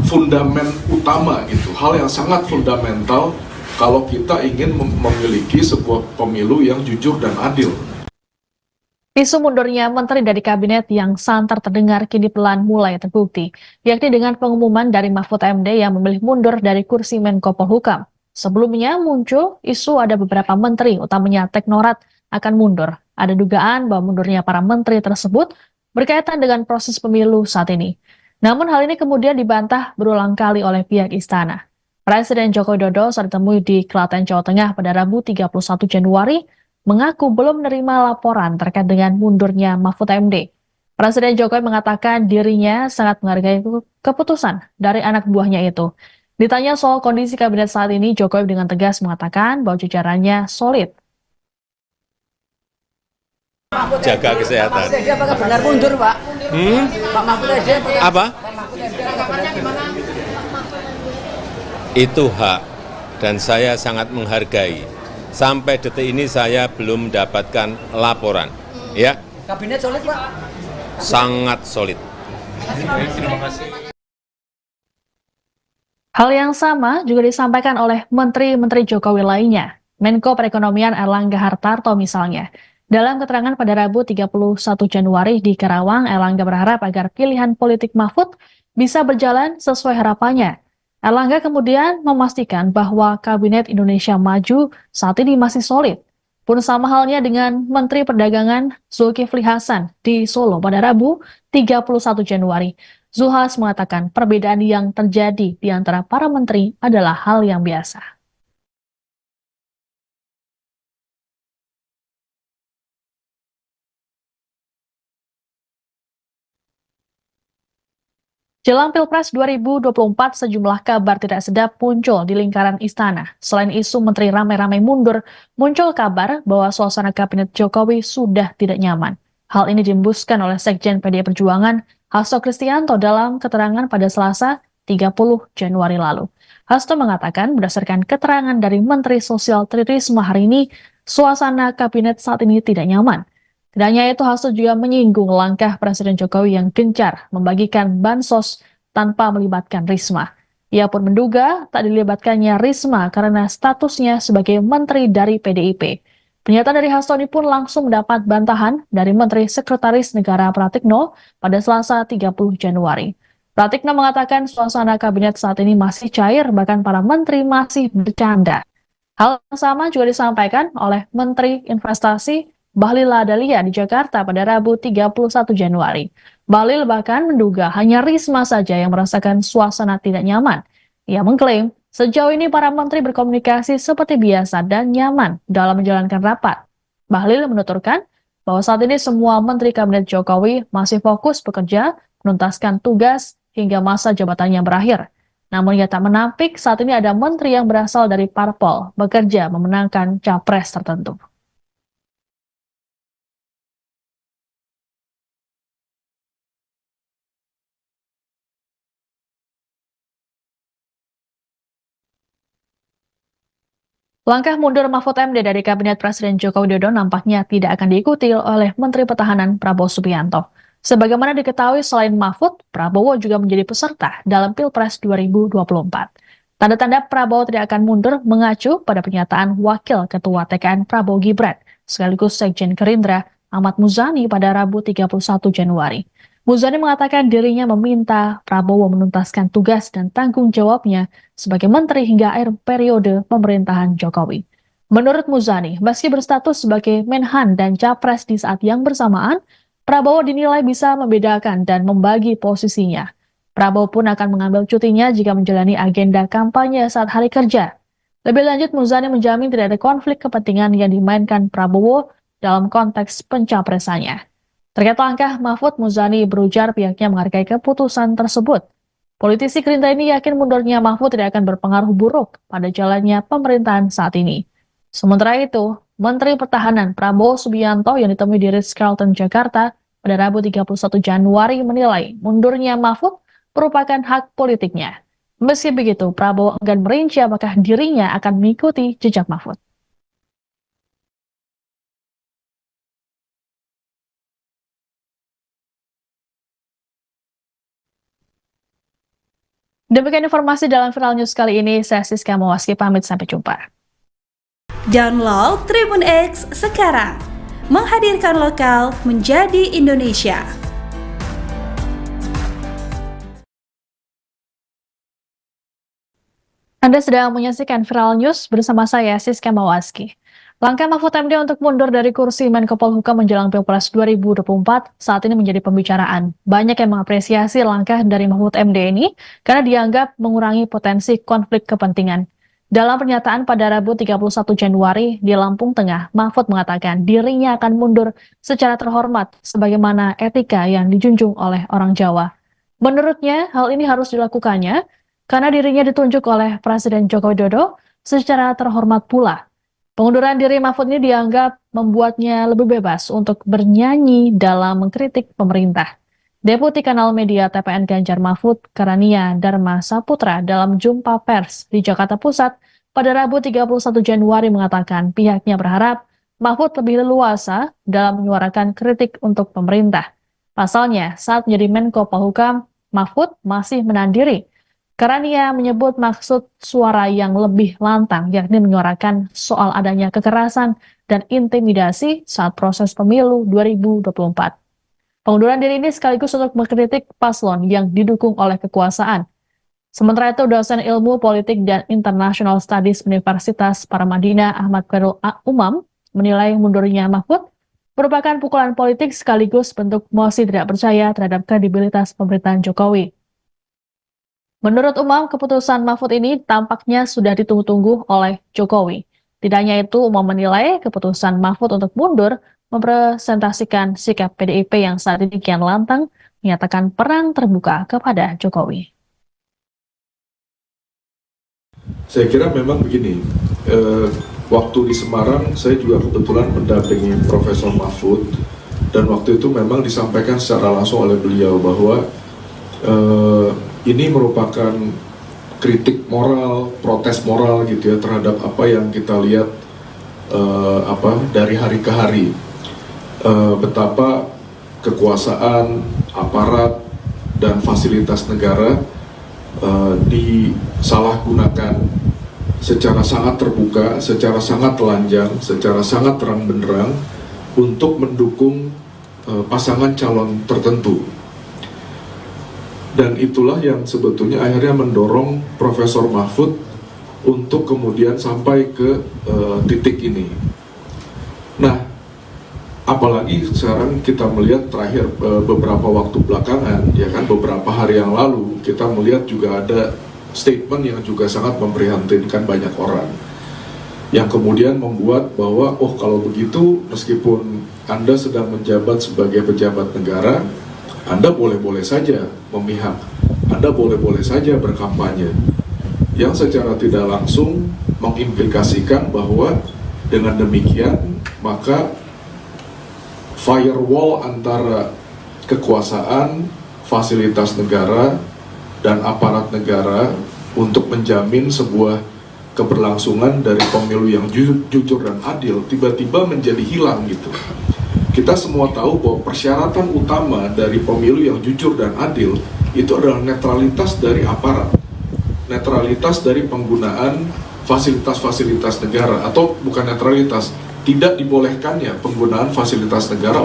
fundamen utama gitu, hal yang sangat fundamental kalau kita ingin memiliki sebuah pemilu yang jujur dan adil. Isu mundurnya menteri dari kabinet yang santer terdengar kini pelan mulai terbukti, yakni dengan pengumuman dari Mahfud MD yang memilih mundur dari kursi Menko Polhukam. Sebelumnya muncul isu ada beberapa menteri, utamanya Teknorat, akan mundur. Ada dugaan bahwa mundurnya para menteri tersebut berkaitan dengan proses pemilu saat ini. Namun hal ini kemudian dibantah berulang kali oleh pihak istana. Presiden Joko Widodo saat ditemui di Klaten, Jawa Tengah pada Rabu 31 Januari mengaku belum menerima laporan terkait dengan mundurnya Mahfud MD. Presiden Jokowi mengatakan dirinya sangat menghargai keputusan dari anak buahnya itu. Ditanya soal kondisi kabinet saat ini, Jokowi dengan tegas mengatakan bahwa jajarannya solid. Jaga kesehatan. Dia apakah benar mundur, Pak? Pak Mahfud aja. Apa? Itu hak, dan saya sangat menghargai. Sampai detik ini saya belum mendapatkan laporan. Ya, Kabinet solid, Pak? sangat solid. Hal yang sama juga disampaikan oleh menteri-menteri Jokowi lainnya. Menko Perekonomian Erlangga Hartarto misalnya. Dalam keterangan pada Rabu 31 Januari di Karawang, Erlangga berharap agar pilihan politik Mahfud bisa berjalan sesuai harapannya. Erlangga kemudian memastikan bahwa Kabinet Indonesia Maju saat ini masih solid. Pun sama halnya dengan Menteri Perdagangan Zulkifli Hasan di Solo pada Rabu 31 Januari. Zulhas mengatakan perbedaan yang terjadi di antara para menteri adalah hal yang biasa. Jelang Pilpres 2024, sejumlah kabar tidak sedap muncul di lingkaran istana. Selain isu menteri ramai-ramai mundur, muncul kabar bahwa suasana kabinet Jokowi sudah tidak nyaman. Hal ini diembuskan oleh Sekjen PDI Perjuangan, Hasto Kristianto, dalam keterangan pada Selasa 30 Januari lalu. Hasto mengatakan berdasarkan keterangan dari Menteri Sosial Tri Risma hari ini, suasana kabinet saat ini tidak nyaman. Tidak hanya itu, Hasto juga menyinggung langkah Presiden Jokowi yang gencar membagikan bansos tanpa melibatkan Risma. Ia pun menduga tak dilibatkannya Risma karena statusnya sebagai menteri dari PDIP. Pernyataan dari Hasto ini pun langsung mendapat bantahan dari Menteri Sekretaris Negara Pratikno pada Selasa 30 Januari. Pratikno mengatakan suasana kabinet saat ini masih cair, bahkan para menteri masih bercanda. Hal yang sama juga disampaikan oleh Menteri Investasi Bahlil Lahadalia di Jakarta pada Rabu 31 Januari. Bahlil bahkan menduga hanya Risma saja yang merasakan suasana tidak nyaman. Ia mengklaim sejauh ini para menteri berkomunikasi seperti biasa dan nyaman dalam menjalankan rapat. Bahlil menuturkan bahwa saat ini semua menteri kabinet Jokowi masih fokus bekerja menuntaskan tugas hingga masa jabatannya berakhir. Namun ia tak menampik saat ini ada menteri yang berasal dari parpol bekerja memenangkan capres tertentu. Langkah mundur Mahfud MD dari Kabinet Presiden Joko Widodo nampaknya tidak akan diikuti oleh Menteri Pertahanan Prabowo Subianto. Sebagaimana diketahui, selain Mahfud, Prabowo juga menjadi peserta dalam Pilpres 2024. Tanda-tanda Prabowo tidak akan mundur mengacu pada pernyataan Wakil Ketua TKN Prabowo Gibran, sekaligus Sekjen Gerindra, Ahmad Muzani pada Rabu 31 Januari. Muzani mengatakan dirinya meminta Prabowo menuntaskan tugas dan tanggung jawabnya sebagai menteri hingga akhir periode pemerintahan Jokowi. Menurut Muzani, meski berstatus sebagai Menhan dan Capres di saat yang bersamaan, Prabowo dinilai bisa membedakan dan membagi posisinya. Prabowo pun akan mengambil cutinya jika menjalani agenda kampanye saat hari kerja. Lebih lanjut, Muzani menjamin tidak ada konflik kepentingan yang dimainkan Prabowo dalam konteks pencapresannya. Terkait langkah Mahfud, Muzani berujar pihaknya menghargai keputusan tersebut. Politisi Gerindra ini yakin mundurnya Mahfud tidak akan berpengaruh buruk pada jalannya pemerintahan saat ini. Sementara itu, Menteri Pertahanan Prabowo Subianto yang ditemui di Ritz-Carlton, Jakarta pada Rabu 31 Januari menilai mundurnya Mahfud merupakan hak politiknya. Meski begitu, Prabowo enggan merinci apakah dirinya akan mengikuti jejak Mahfud. Demikian informasi dalam Viral News kali ini. Saya Siska Mawaski pamit, sampai jumpa. Download Tribun X sekarang, menghadirkan lokal menjadi Indonesia. Anda sedang menyaksikan Viral News bersama saya Siska Mawaski. Langkah Mahfud MD untuk mundur dari kursi Menko Polhukam menjelang Pilpres 2024 saat ini menjadi pembicaraan. Banyak yang mengapresiasi langkah dari Mahfud MD ini karena dianggap mengurangi potensi konflik kepentingan. Dalam pernyataan pada Rabu 31 Januari di Lampung Tengah, Mahfud mengatakan dirinya akan mundur secara terhormat sebagaimana etika yang dijunjung oleh orang Jawa. Menurutnya, hal ini harus dilakukannya karena dirinya ditunjuk oleh Presiden Joko Widodo secara terhormat pula. Pengunduran diri Mahfud ini dianggap membuatnya lebih bebas untuk bernyanyi dalam mengkritik pemerintah. Deputi Kanal Media TPN Ganjar Mahfud, Karania Dharma Saputra, dalam jumpa pers di Jakarta Pusat pada Rabu 31 Januari mengatakan pihaknya berharap Mahfud lebih leluasa dalam menyuarakan kritik untuk pemerintah. Pasalnya, saat menjadi Menko Polhukam, Mahfud masih menahan diri. Karania menyebut maksud suara yang lebih lantang, yakni menyuarakan soal adanya kekerasan dan intimidasi saat proses pemilu 2024. Pengunduran diri ini sekaligus untuk mengkritik paslon yang didukung oleh kekuasaan. Sementara itu, dosen ilmu politik dan international studies Universitas Paramadina Ahmad Khairul Umam menilai mundurnya Mahfud merupakan pukulan politik sekaligus bentuk mosi tidak percaya terhadap kredibilitas pemerintahan Jokowi. Menurut Umam, keputusan Mahfud ini tampaknya sudah ditunggu-tunggu oleh Jokowi. Tidak hanya itu, Umam menilai keputusan Mahfud untuk mundur mempresentasikan sikap PDIP yang saat ini kian lantang, menyatakan perang terbuka kepada Jokowi. Saya kira memang begini, waktu di Semarang saya juga kebetulan mendampingi Profesor Mahfud, dan waktu itu memang disampaikan secara langsung oleh beliau bahwa ini merupakan kritik moral, protes moral gitu ya terhadap apa yang kita lihat dari hari ke hari, betapa kekuasaan, aparat dan fasilitas negara disalahgunakan secara sangat terbuka, secara sangat telanjang, secara sangat terang benderang untuk mendukung pasangan calon tertentu. Dan itulah yang sebetulnya akhirnya mendorong Profesor Mahfud untuk kemudian sampai ke titik ini. Nah, apalagi sekarang kita melihat terakhir beberapa waktu belakangan, ya kan, beberapa hari yang lalu kita melihat juga ada statement yang juga sangat memprihatinkan banyak orang, yang kemudian membuat bahwa oh kalau begitu meskipun Anda sedang menjabat sebagai pejabat negara, Anda boleh-boleh saja memihak, Anda boleh-boleh saja berkampanye, yang secara tidak langsung mengimplikasikan bahwa dengan demikian maka firewall antara kekuasaan, fasilitas negara, dan aparat negara untuk menjamin sebuah keberlangsungan dari pemilu yang jujur dan adil tiba-tiba menjadi hilang gitu. Kita semua tahu bahwa persyaratan utama dari pemilu yang jujur dan adil itu adalah netralitas dari aparat, netralitas dari penggunaan fasilitas-fasilitas negara, atau bukan netralitas, tidak dibolehkannya penggunaan fasilitas negara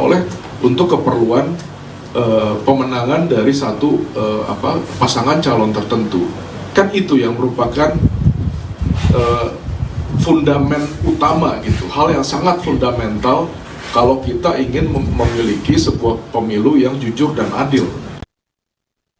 untuk keperluan pemenangan dari satu pasangan calon tertentu. Kan itu yang merupakan fundamen utama gitu, hal yang sangat fundamental kalau kita ingin memiliki sebuah pemilu yang jujur dan adil.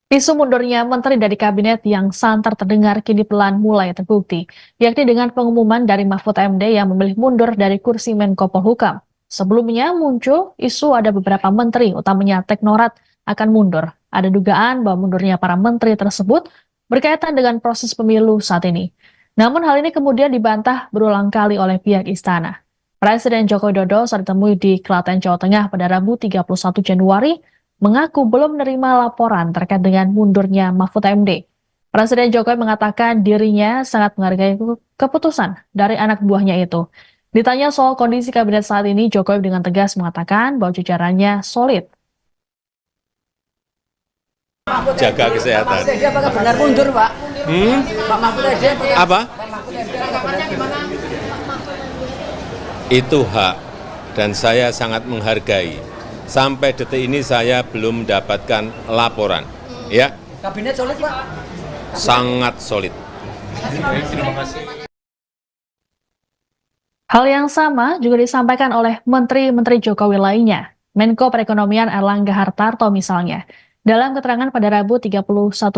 Isu mundurnya menteri dari kabinet yang santer terdengar kini pelan mulai terbukti, yakni dengan pengumuman dari Mahfud MD yang memilih mundur dari kursi Menko Polhukam. Sebelumnya muncul isu ada beberapa menteri, utamanya Teknorat, akan mundur. Ada dugaan bahwa mundurnya para menteri tersebut berkaitan dengan proses pemilu saat ini. Namun hal ini kemudian dibantah berulang kali oleh pihak istana. Presiden Joko Widodo saat ditemui di Klaten, Jawa Tengah pada Rabu 31 Januari, mengaku belum menerima laporan terkait dengan mundurnya Mahfud MD. Presiden Jokowi mengatakan dirinya sangat menghargai keputusan dari anak buahnya itu. Ditanya soal kondisi kabinet saat ini, Jokowi dengan tegas mengatakan bahwa jajarannya solid. Jaga kesehatan. Dia apakah benar mundur, Pak? Pak Mahfud aja. Apa? Itu hak, dan saya sangat menghargai. Sampai detik ini saya belum mendapatkan laporan. Ya, Kabinet solid, Pak. sangat solid. Hal yang sama juga disampaikan oleh menteri-menteri Jokowi lainnya. Menko Perekonomian Erlangga Hartarto misalnya. Dalam keterangan pada Rabu 31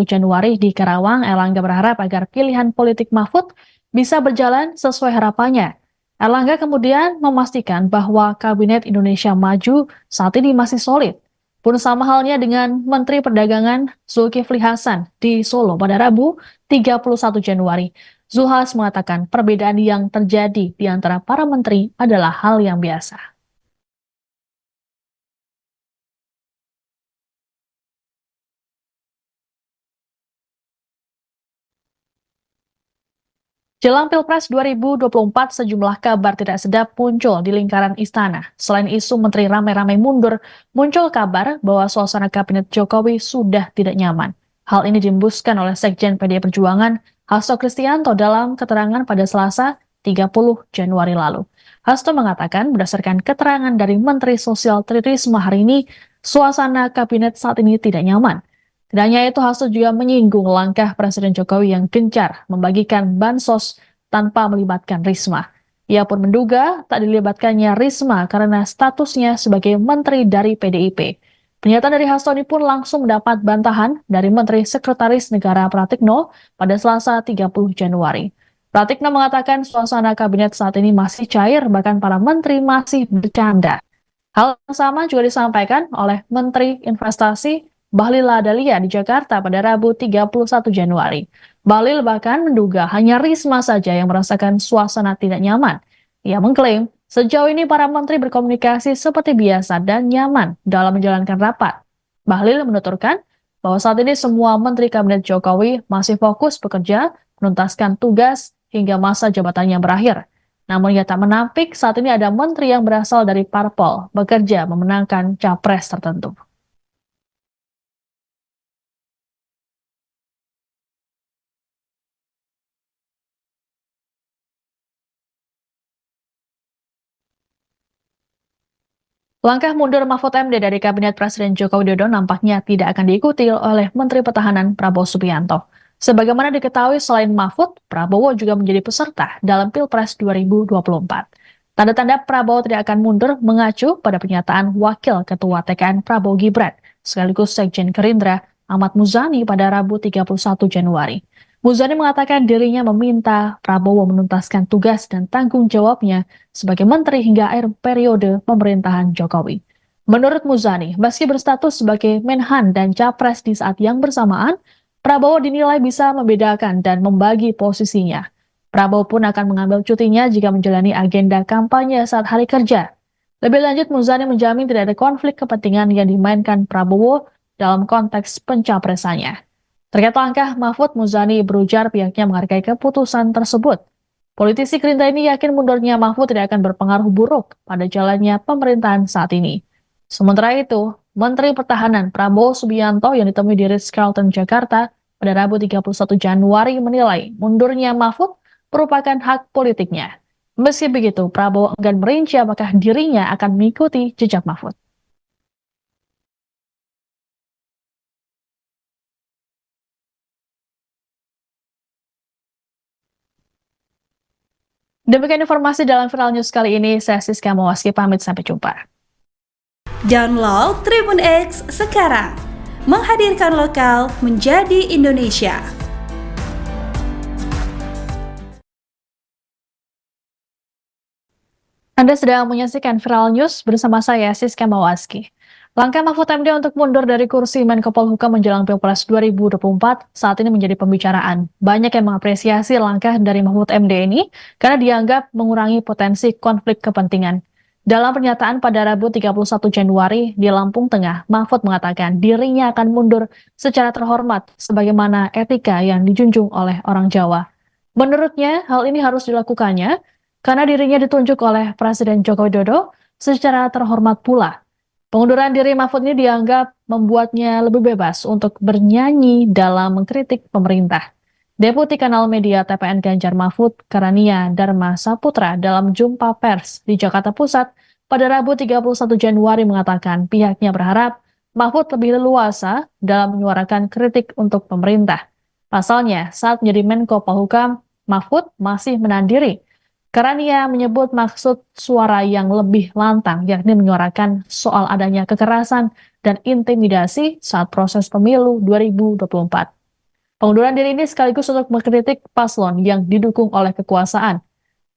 Januari di Karawang, Erlangga berharap agar pilihan politik Mahfud bisa berjalan sesuai harapannya. Erlangga kemudian memastikan bahwa Kabinet Indonesia Maju saat ini masih solid. Pun sama halnya dengan Menteri Perdagangan Zulkifli Hasan di Solo pada Rabu 31 Januari. Zulhas mengatakan perbedaan yang terjadi di antara para menteri adalah hal yang biasa. Jelang Pilpres 2024, sejumlah kabar tidak sedap muncul di lingkaran istana. Selain isu menteri ramai-ramai mundur, muncul kabar bahwa suasana kabinet Jokowi sudah tidak nyaman. Hal ini diembuskan oleh Sekjen PDI Perjuangan, Hasto Kristianto, dalam keterangan pada Selasa 30 Januari lalu. Hasto mengatakan berdasarkan keterangan dari Menteri Sosial Tri Risma hari ini, suasana kabinet saat ini tidak nyaman. Tidak hanya itu, Hasto juga menyinggung langkah Presiden Jokowi yang gencar membagikan bansos tanpa melibatkan Risma. Ia pun menduga tak dilibatkannya Risma karena statusnya sebagai menteri dari PDIP. Pernyataan dari Hasto ini pun langsung mendapat bantahan dari Menteri Sekretaris Negara Pratikno pada Selasa 30 Januari. Pratikno mengatakan suasana kabinet saat ini masih cair, bahkan para menteri masih bercanda. Hal yang sama juga disampaikan oleh Menteri Investasi Bahlil Lahadalia di Jakarta pada Rabu 31 Januari. Bahlil bahkan menduga hanya Risma saja yang merasakan suasana tidak nyaman. Ia mengklaim sejauh ini para menteri berkomunikasi seperti biasa dan nyaman dalam menjalankan rapat. Bahlil menuturkan bahwa saat ini semua menteri kabinet Jokowi masih fokus bekerja menuntaskan tugas hingga masa jabatannya berakhir. Namun ia tak menampik saat ini ada menteri yang berasal dari parpol bekerja memenangkan capres tertentu. Langkah mundur Mahfud MD dari Kabinet Presiden Joko Widodo nampaknya tidak akan diikuti oleh Menteri Pertahanan Prabowo Subianto. Sebagaimana diketahui, selain Mahfud, Prabowo juga menjadi peserta dalam Pilpres 2024. Tanda-tanda Prabowo tidak akan mundur mengacu pada pernyataan Wakil Ketua TKN Prabowo Gibran, sekaligus Sekjen Gerindra, Ahmad Muzani pada Rabu 31 Januari. Muzani mengatakan dirinya meminta Prabowo menuntaskan tugas dan tanggung jawabnya sebagai menteri hingga akhir periode pemerintahan Jokowi. Menurut Muzani, meski berstatus sebagai Menhan dan Capres di saat yang bersamaan, Prabowo dinilai bisa membedakan dan membagi posisinya. Prabowo pun akan mengambil cutinya jika menjalani agenda kampanye saat hari kerja. Lebih lanjut, Muzani menjamin tidak ada konflik kepentingan yang dimainkan Prabowo dalam konteks pencapresannya. Terkait langkah Mahfud, Muzani berujar pihaknya menghargai keputusan tersebut. Politisi Gerindra ini yakin mundurnya Mahfud tidak akan berpengaruh buruk pada jalannya pemerintahan saat ini. Sementara itu, Menteri Pertahanan Prabowo Subianto yang ditemui di Ritz-Carlton, Jakarta pada Rabu 31 Januari menilai mundurnya Mahfud merupakan hak politiknya. Meski begitu, Prabowo enggan merinci apakah dirinya akan mengikuti jejak Mahfud. Demikian informasi dalam Viral News kali ini. Saya Siska Mawaski pamit, sampai jumpa. Download Tribun X sekarang, menghadirkan lokal menjadi Indonesia. Anda sedang menyaksikan Viral News bersama saya Siska Mawaski. Langkah Mahfud MD untuk mundur dari kursi Menko Polhukam menjelang Pilpres 2024 saat ini menjadi pembicaraan. Banyak yang mengapresiasi langkah dari Mahfud MD ini karena dianggap mengurangi potensi konflik kepentingan. Dalam pernyataan pada Rabu 31 Januari di Lampung Tengah, Mahfud mengatakan dirinya akan mundur secara terhormat sebagaimana etika yang dijunjung oleh orang Jawa. Menurutnya, hal ini harus dilakukannya karena dirinya ditunjuk oleh Presiden Joko Widodo secara terhormat pula. Pengunduran diri Mahfud ini dianggap membuatnya lebih bebas untuk bernyanyi dalam mengkritik pemerintah. Deputi Kanal Media TPN Ganjar Mahfud, Karania Dharma Saputra dalam jumpa pers di Jakarta Pusat pada Rabu 31 Januari mengatakan pihaknya berharap Mahfud lebih leluasa dalam menyuarakan kritik untuk pemerintah. Pasalnya, saat menjadi Menko Polhukam, Mahfud masih menahan diri. Karania menyebut maksud suara yang lebih lantang, yakni menyuarakan soal adanya kekerasan dan intimidasi saat proses pemilu 2024. Pengunduran diri ini sekaligus untuk mengkritik paslon yang didukung oleh kekuasaan.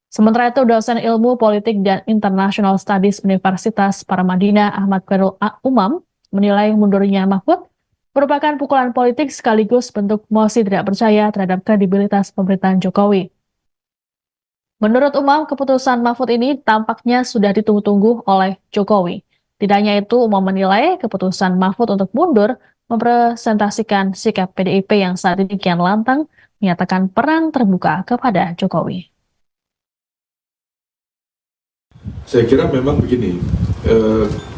Sementara itu, dosen ilmu politik dan international studies Universitas Paramadina Ahmad Khairul Umam menilai mundurnya Mahfud merupakan pukulan politik sekaligus bentuk mosi tidak percaya terhadap kredibilitas pemerintahan Jokowi. Menurut Umam, keputusan Mahfud ini tampaknya sudah ditunggu-tunggu oleh Jokowi. Tidak hanya itu, Umam menilai keputusan Mahfud untuk mundur mempresentasikan sikap PDIP yang saat ini kian lantang menyatakan perang terbuka kepada Jokowi. Saya kira memang begini,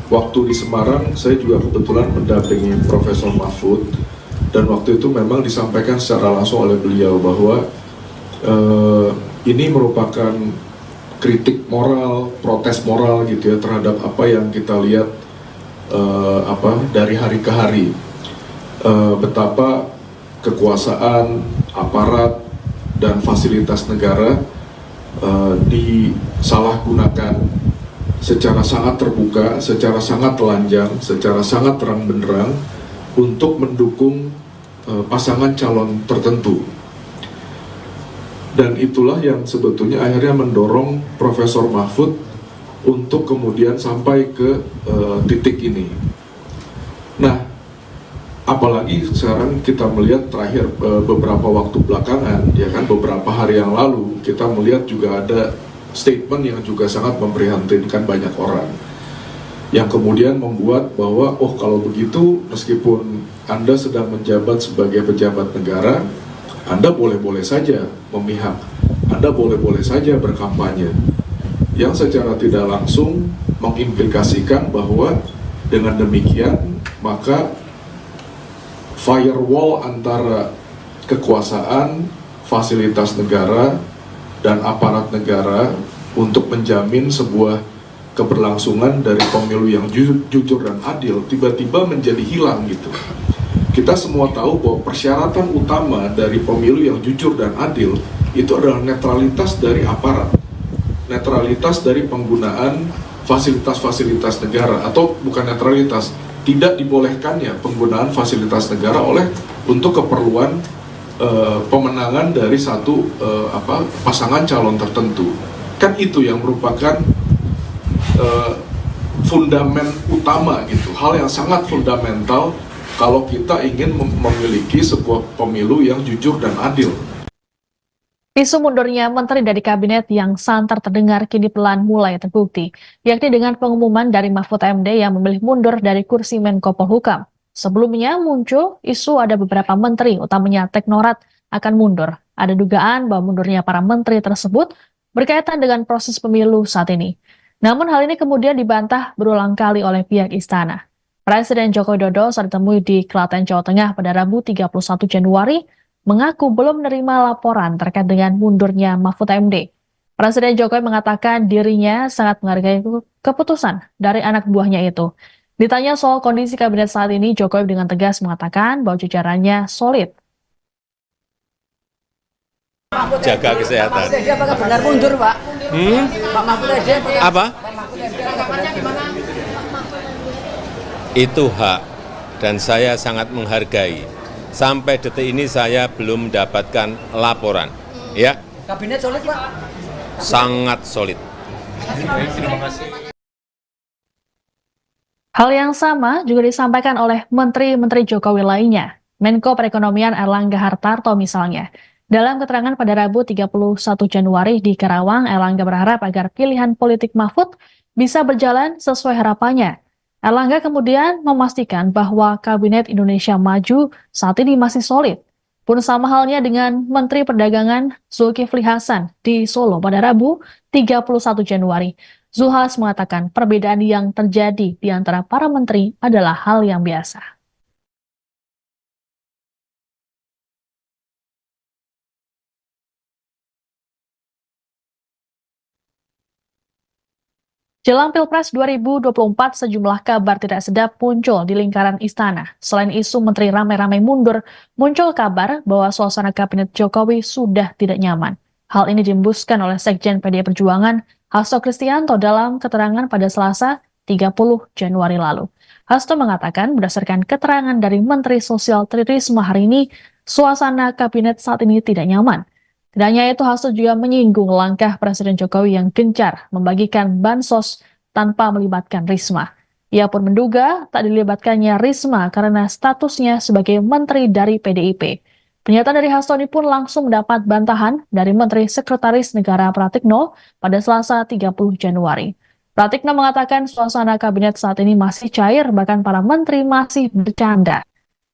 waktu di Semarang saya juga kebetulan mendampingi Profesor Mahfud, dan waktu itu memang disampaikan secara langsung oleh beliau bahwa ini merupakan kritik moral, protes moral gitu ya terhadap apa yang kita lihat dari hari ke hari. Betapa kekuasaan, aparat, dan fasilitas negara disalahgunakan secara sangat terbuka, secara sangat telanjang, secara sangat terang benderang untuk mendukung pasangan calon tertentu. Dan itulah yang sebetulnya akhirnya mendorong Profesor Mahfud untuk kemudian sampai ke titik ini. Nah, apalagi sekarang kita melihat terakhir beberapa waktu belakangan, ya kan, beberapa hari yang lalu kita melihat juga ada statement yang juga sangat memprihatinkan banyak orang, yang kemudian membuat bahwa kalau begitu meskipun Anda sedang menjabat sebagai pejabat negara, Anda boleh-boleh saja memihak, Anda boleh-boleh saja berkampanye, yang secara tidak langsung mengimplikasikan bahwa dengan demikian maka firewall antara kekuasaan, fasilitas negara, dan aparat negara untuk menjamin sebuah keberlangsungan dari pemilu yang jujur dan adil tiba-tiba menjadi hilang gitu. Kita semua tahu bahwa persyaratan utama dari pemilu yang jujur dan adil itu adalah netralitas dari aparat. netralitas dari penggunaan fasilitas-fasilitas negara, atau bukan netralitas, tidak dibolehkannya penggunaan fasilitas negara untuk keperluan pemenangan dari satu pasangan calon tertentu. Kan itu yang merupakan fundamen utama gitu, hal yang sangat fundamental kalau kita ingin memiliki sebuah pemilu yang jujur dan adil. Isu mundurnya menteri dari kabinet yang santer terdengar kini pelan mulai terbukti, yakni dengan pengumuman dari Mahfud MD yang memilih mundur dari kursi Menko Polhukam. Sebelumnya muncul isu ada beberapa menteri, utamanya Teknorat, akan mundur. Ada dugaan bahwa mundurnya para menteri tersebut berkaitan dengan proses pemilu saat ini. Namun hal ini kemudian dibantah berulang kali oleh pihak istana. Presiden Joko Widodo saat ditemui di Klaten, Jawa Tengah pada Rabu 31 Januari, mengaku belum menerima laporan terkait dengan mundurnya Mahfud MD. Presiden Jokowi mengatakan dirinya sangat menghargai keputusan dari anak buahnya itu. Ditanya soal kondisi kabinet saat ini, Jokowi dengan tegas mengatakan bahwa jajarannya solid. Jaga kesehatan. Dia apakah benar mundur, Pak? Pak Mahfud aja. Apa? Itu hak, dan saya sangat menghargai. Sampai detik ini saya belum mendapatkan laporan. Ya, Kabinet solid, Pak. sangat solid. Hal yang sama juga disampaikan oleh menteri-menteri Jokowi lainnya. Menko Perekonomian Erlangga Hartarto misalnya. Dalam keterangan pada Rabu 31 Januari di Karawang, Erlangga berharap agar pilihan politik Mahfud bisa berjalan sesuai harapannya. Erlangga kemudian memastikan bahwa Kabinet Indonesia Maju saat ini masih solid. Pun sama halnya dengan Menteri Perdagangan Zulkifli Hasan di Solo pada Rabu 31 Januari. Zulhas mengatakan perbedaan yang terjadi di antara para menteri adalah hal yang biasa. Jelang Pilpres 2024, sejumlah kabar tidak sedap muncul di lingkaran istana. Selain isu menteri ramai-ramai mundur, muncul kabar bahwa suasana kabinet Jokowi sudah tidak nyaman. Hal ini dihembuskan oleh Sekjen PDI Perjuangan, Hasto Kristianto, dalam keterangan pada Selasa 30 Januari lalu. Hasto mengatakan berdasarkan keterangan dari Menteri Sosial Tri Risma hari ini, suasana kabinet saat ini tidak nyaman. Tidak hanya itu, Hasto juga menyinggung langkah Presiden Jokowi yang gencar membagikan bansos tanpa melibatkan Risma. Ia pun menduga tak dilibatkannya Risma karena statusnya sebagai menteri dari PDIP. Pernyataan dari Hasto ini pun langsung mendapat bantahan dari Menteri Sekretaris Negara Pratikno pada Selasa 30 Januari. Pratikno mengatakan suasana kabinet saat ini masih cair, bahkan para menteri masih bercanda.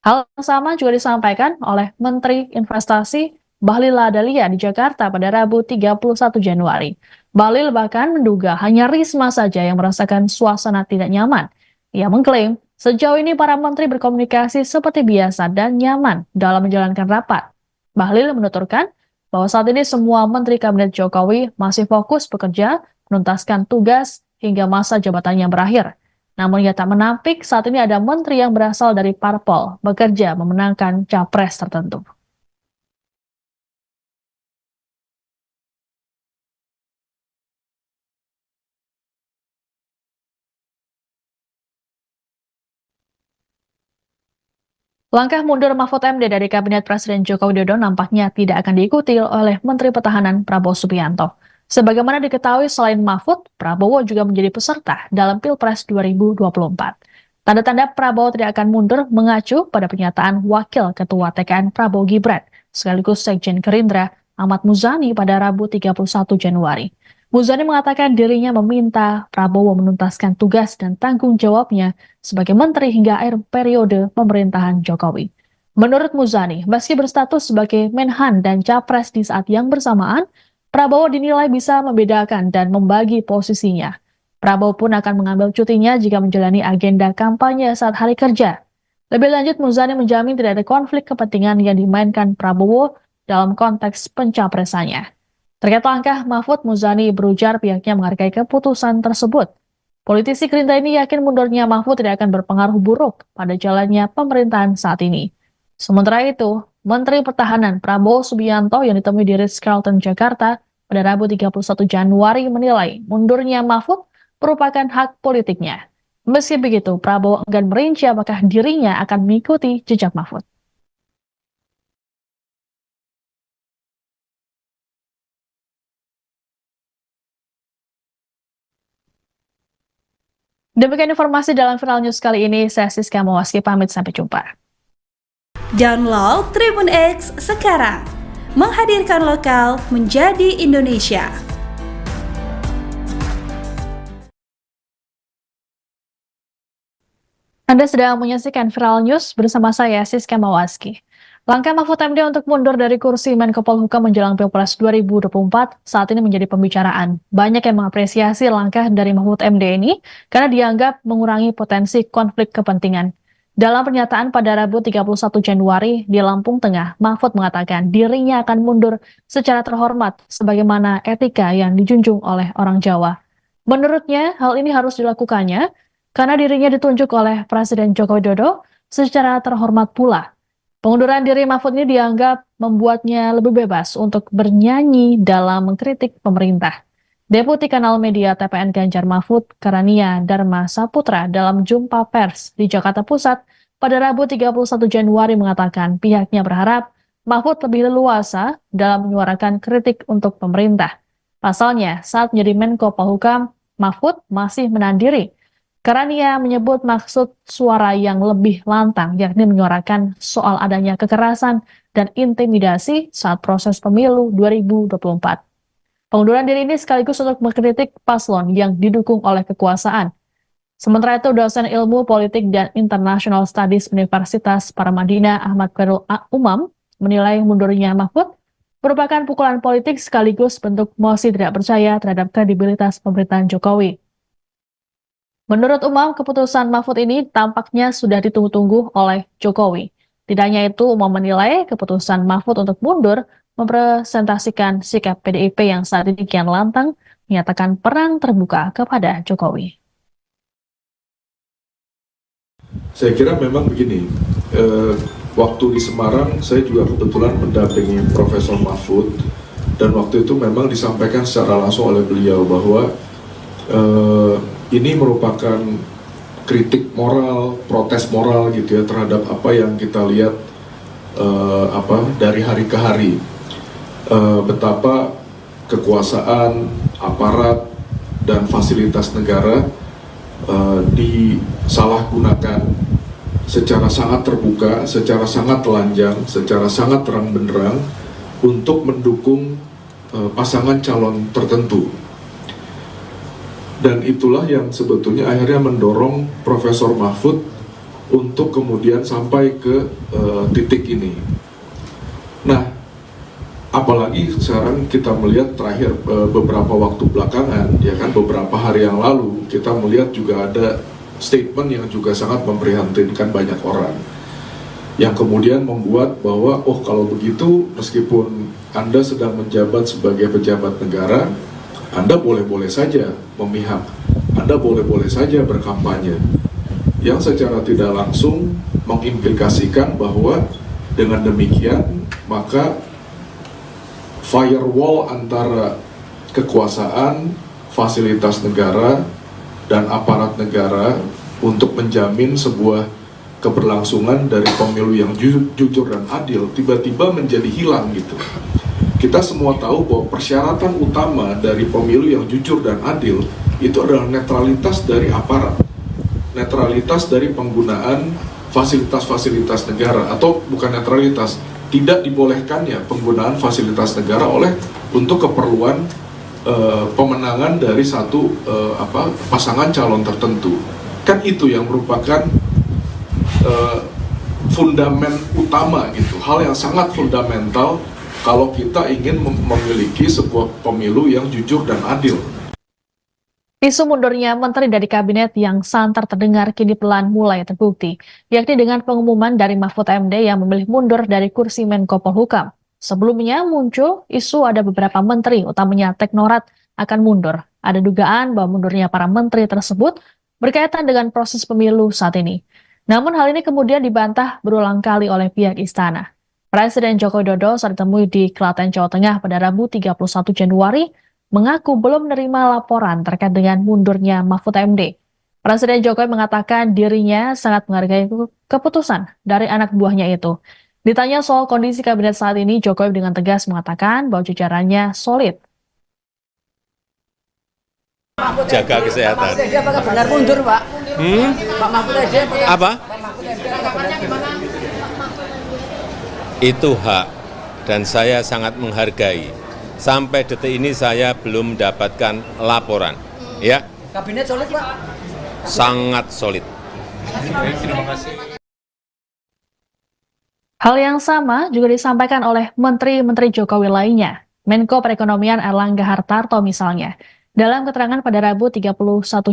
Hal yang sama juga disampaikan oleh Menteri Investasi Bahlil Lahadalia di Jakarta pada Rabu 31 Januari. Bahlil bahkan menduga hanya Risma saja yang merasakan suasana tidak nyaman. Ia mengklaim sejauh ini para menteri berkomunikasi seperti biasa dan nyaman dalam menjalankan rapat. Bahlil menuturkan bahwa saat ini semua menteri kabinet Jokowi masih fokus bekerja menuntaskan tugas hingga masa jabatannya berakhir. Namun ia tak menampik saat ini ada menteri yang berasal dari parpol bekerja memenangkan capres tertentu. Langkah mundur Mahfud MD dari Kabinet Presiden Joko Widodo nampaknya tidak akan diikuti oleh Menteri Pertahanan Prabowo Subianto. Sebagaimana diketahui, selain Mahfud, Prabowo juga menjadi peserta dalam Pilpres 2024. Tanda-tanda Prabowo tidak akan mundur mengacu pada pernyataan Wakil Ketua TKN Prabowo Gibran, sekaligus Sekjen Gerindra, Ahmad Muzani pada Rabu 31 Januari. Muzani mengatakan dirinya meminta Prabowo menuntaskan tugas dan tanggung jawabnya sebagai menteri hingga akhir periode pemerintahan Jokowi. Menurut Muzani, meski berstatus sebagai Menhan dan Capres di saat yang bersamaan, Prabowo dinilai bisa membedakan dan membagi posisinya. Prabowo pun akan mengambil cutinya jika menjalani agenda kampanye saat hari kerja. Lebih lanjut, Muzani menjamin tidak ada konflik kepentingan yang dimainkan Prabowo dalam konteks pencapresannya. Terkait langkah Mahfud, Muzani berujar pihaknya menghargai keputusan tersebut. Politisi Gerindra ini yakin mundurnya Mahfud tidak akan berpengaruh buruk pada jalannya pemerintahan saat ini. Sementara itu, Menteri Pertahanan Prabowo Subianto yang ditemui di Ritz-Carlton, Jakarta pada Rabu 31 Januari menilai mundurnya Mahfud merupakan hak politiknya. Meski begitu, Prabowo enggan merinci apakah dirinya akan mengikuti jejak Mahfud. Demikian informasi dalam Viral News kali ini. Saya Siska Mawaski pamit, sampai jumpa. Download Tribun X sekarang, menghadirkan lokal menjadi Indonesia. Anda sedang menyaksikan Viral News bersama saya Siska Mawaski. Langkah Mahfud MD untuk mundur dari kursi Menko Polhukam menjelang Pilpres 2024 saat ini menjadi pembicaraan. Banyak yang mengapresiasi langkah dari Mahfud MD ini karena dianggap mengurangi potensi konflik kepentingan. Dalam pernyataan pada Rabu 31 Januari di Lampung Tengah, Mahfud mengatakan dirinya akan mundur secara terhormat sebagaimana etika yang dijunjung oleh orang Jawa. Menurutnya, hal ini harus dilakukannya karena dirinya ditunjuk oleh Presiden Joko Widodo secara terhormat pula. Pengunduran diri Mahfud ini dianggap membuatnya lebih bebas untuk bernyanyi dalam mengkritik pemerintah. Deputi Kanal Media TPN Ganjar Mahfud, Karania Dharma Saputra dalam jumpa pers di Jakarta Pusat pada Rabu 31 Januari mengatakan pihaknya berharap Mahfud lebih leluasa dalam menyuarakan kritik untuk pemerintah. Pasalnya, saat menjadi Menko Polhukam, Mahfud masih menahan diri. Karania menyebut maksud suara yang lebih lantang, yakni menyuarakan soal adanya kekerasan dan intimidasi saat proses pemilu 2024. Pengunduran diri ini sekaligus untuk mengkritik paslon yang didukung oleh kekuasaan. Sementara itu, dosen ilmu politik dan international studies Universitas Paramadina Ahmad Khairul Umam menilai mundurnya Mahfud merupakan pukulan politik sekaligus bentuk mosi tidak percaya terhadap kredibilitas pemerintahan Jokowi. Menurut Umam, keputusan Mahfud ini tampaknya sudah ditunggu-tunggu oleh Jokowi. Tidak hanya itu, Umam menilai keputusan Mahfud untuk mundur mempresentasikan sikap PDIP yang saat ini kian lantang, menyatakan perang terbuka kepada Jokowi. Saya kira memang begini, waktu di Semarang saya juga kebetulan mendampingi Profesor Mahfud, dan waktu itu memang disampaikan secara langsung oleh beliau bahwa ini merupakan kritik moral, protes moral gitu ya terhadap apa yang kita lihat dari hari ke hari, betapa kekuasaan, aparat dan fasilitas negara disalahgunakan secara sangat terbuka, secara sangat telanjang, secara sangat terang benderang untuk mendukung pasangan calon tertentu. Dan itulah yang sebetulnya akhirnya mendorong Profesor Mahfud untuk kemudian sampai ke titik ini. Nah, apalagi sekarang kita melihat terakhir beberapa waktu belakangan, ya kan, beberapa hari yang lalu kita melihat juga ada statement yang juga sangat memprihatinkan banyak orang, yang kemudian membuat bahwa kalau begitu meskipun Anda sedang menjabat sebagai pejabat negara, Anda boleh-boleh saja memihak, Anda boleh-boleh saja berkampanye, yang secara tidak langsung mengimplikasikan bahwa dengan demikian maka firewall antara kekuasaan, fasilitas negara, dan aparat negara untuk menjamin sebuah keberlangsungan dari pemilu yang jujur dan adil tiba-tiba menjadi hilang gitu. Kita semua tahu bahwa persyaratan utama dari pemilu yang jujur dan adil itu adalah netralitas dari aparat, netralitas dari penggunaan fasilitas-fasilitas negara, atau bukan netralitas, tidak dibolehkannya penggunaan fasilitas negara untuk keperluan pemenangan dari satu pasangan calon tertentu. Kan itu yang merupakan fundamen utama gitu, hal yang sangat fundamental kalau kita ingin memiliki sebuah pemilu yang jujur dan adil. Isu mundurnya menteri dari kabinet yang santer terdengar kini pelan mulai terbukti, yakni dengan pengumuman dari Mahfud MD yang memilih mundur dari kursi Menko Polhukam. Sebelumnya muncul isu ada beberapa menteri, utamanya Teknorat, akan mundur. Ada dugaan bahwa mundurnya para menteri tersebut berkaitan dengan proses pemilu saat ini. Namun hal ini kemudian dibantah berulang kali oleh pihak istana. Presiden Joko Widodo saat ditemui di Klaten, Jawa Tengah pada Rabu 31 Januari mengaku belum menerima laporan terkait dengan mundurnya Mahfud MD. Presiden Jokowi mengatakan dirinya sangat menghargai keputusan dari anak buahnya itu. Ditanya soal kondisi kabinet saat ini, Jokowi dengan tegas mengatakan bahwa jajarannya solid. Jaga kesehatan. Dia apakah benar mundur, Pak? Pak Mahfud aja. Apa? Itu hak dan saya sangat menghargai. Sampai detik ini saya belum mendapatkan laporan. Ya, Kabinet solid, Pak. sangat solid. Hal yang sama juga disampaikan oleh Menteri-Menteri Jokowi lainnya. Menko Perekonomian Erlangga Hartarto misalnya. Dalam keterangan pada Rabu 31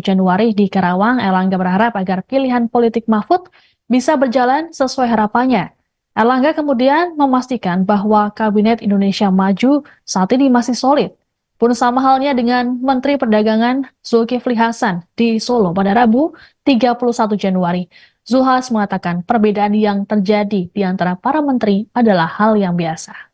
Januari di Karawang, Erlangga berharap agar pilihan politik Mahfud bisa berjalan sesuai harapannya. Erlangga kemudian memastikan bahwa Kabinet Indonesia Maju saat ini masih solid. Pun sama halnya dengan Menteri Perdagangan Zulkifli Hasan di Solo pada Rabu 31 Januari. Zulhas mengatakan perbedaan yang terjadi di antara para menteri adalah hal yang biasa.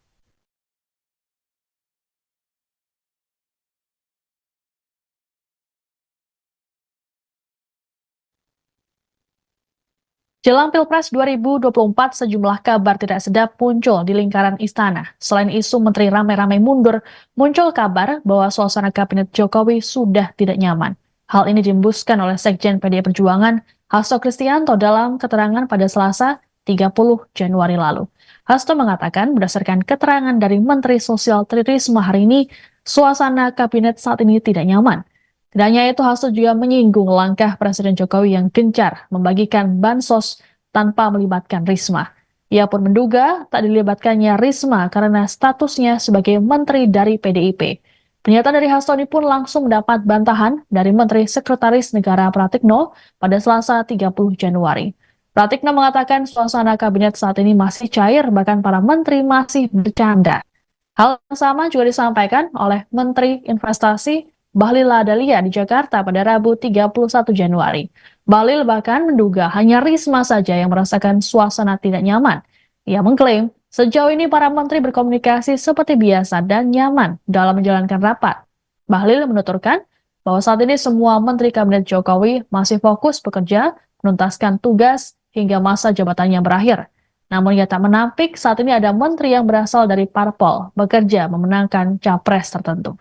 Jelang Pilpres 2024, sejumlah kabar tidak sedap muncul di lingkaran istana. Selain isu menteri ramai-ramai mundur, muncul kabar bahwa suasana kabinet Jokowi sudah tidak nyaman. Hal ini diembuskan oleh Sekjen PDI Perjuangan, Hasto Kristianto dalam keterangan pada Selasa 30 Januari lalu. Hasto mengatakan berdasarkan keterangan dari Menteri Sosial Tri Risma hari ini, suasana kabinet saat ini tidak nyaman. Tidak hanya itu, Hasto juga menyinggung langkah Presiden Jokowi yang gencar membagikan bansos tanpa melibatkan Risma. Ia pun menduga tak dilibatkannya Risma karena statusnya sebagai menteri dari PDIP. Pernyataan dari Hasto ini pun langsung mendapat bantahan dari Menteri Sekretaris Negara Pratikno pada Selasa 30 Januari. Pratikno mengatakan suasana kabinet saat ini masih cair, bahkan para menteri masih bercanda. Hal yang sama juga disampaikan oleh Menteri Investasi Bahlil Lahadalia di Jakarta pada Rabu 31 Januari. Bahlil bahkan menduga hanya Risma saja yang merasakan suasana tidak nyaman. Ia mengklaim sejauh ini para menteri berkomunikasi seperti biasa dan nyaman dalam menjalankan rapat. Bahlil menuturkan bahwa saat ini semua menteri kabinet Jokowi masih fokus bekerja menuntaskan tugas hingga masa jabatannya berakhir. Namun ia tak menampik saat ini ada menteri yang berasal dari parpol bekerja memenangkan capres tertentu.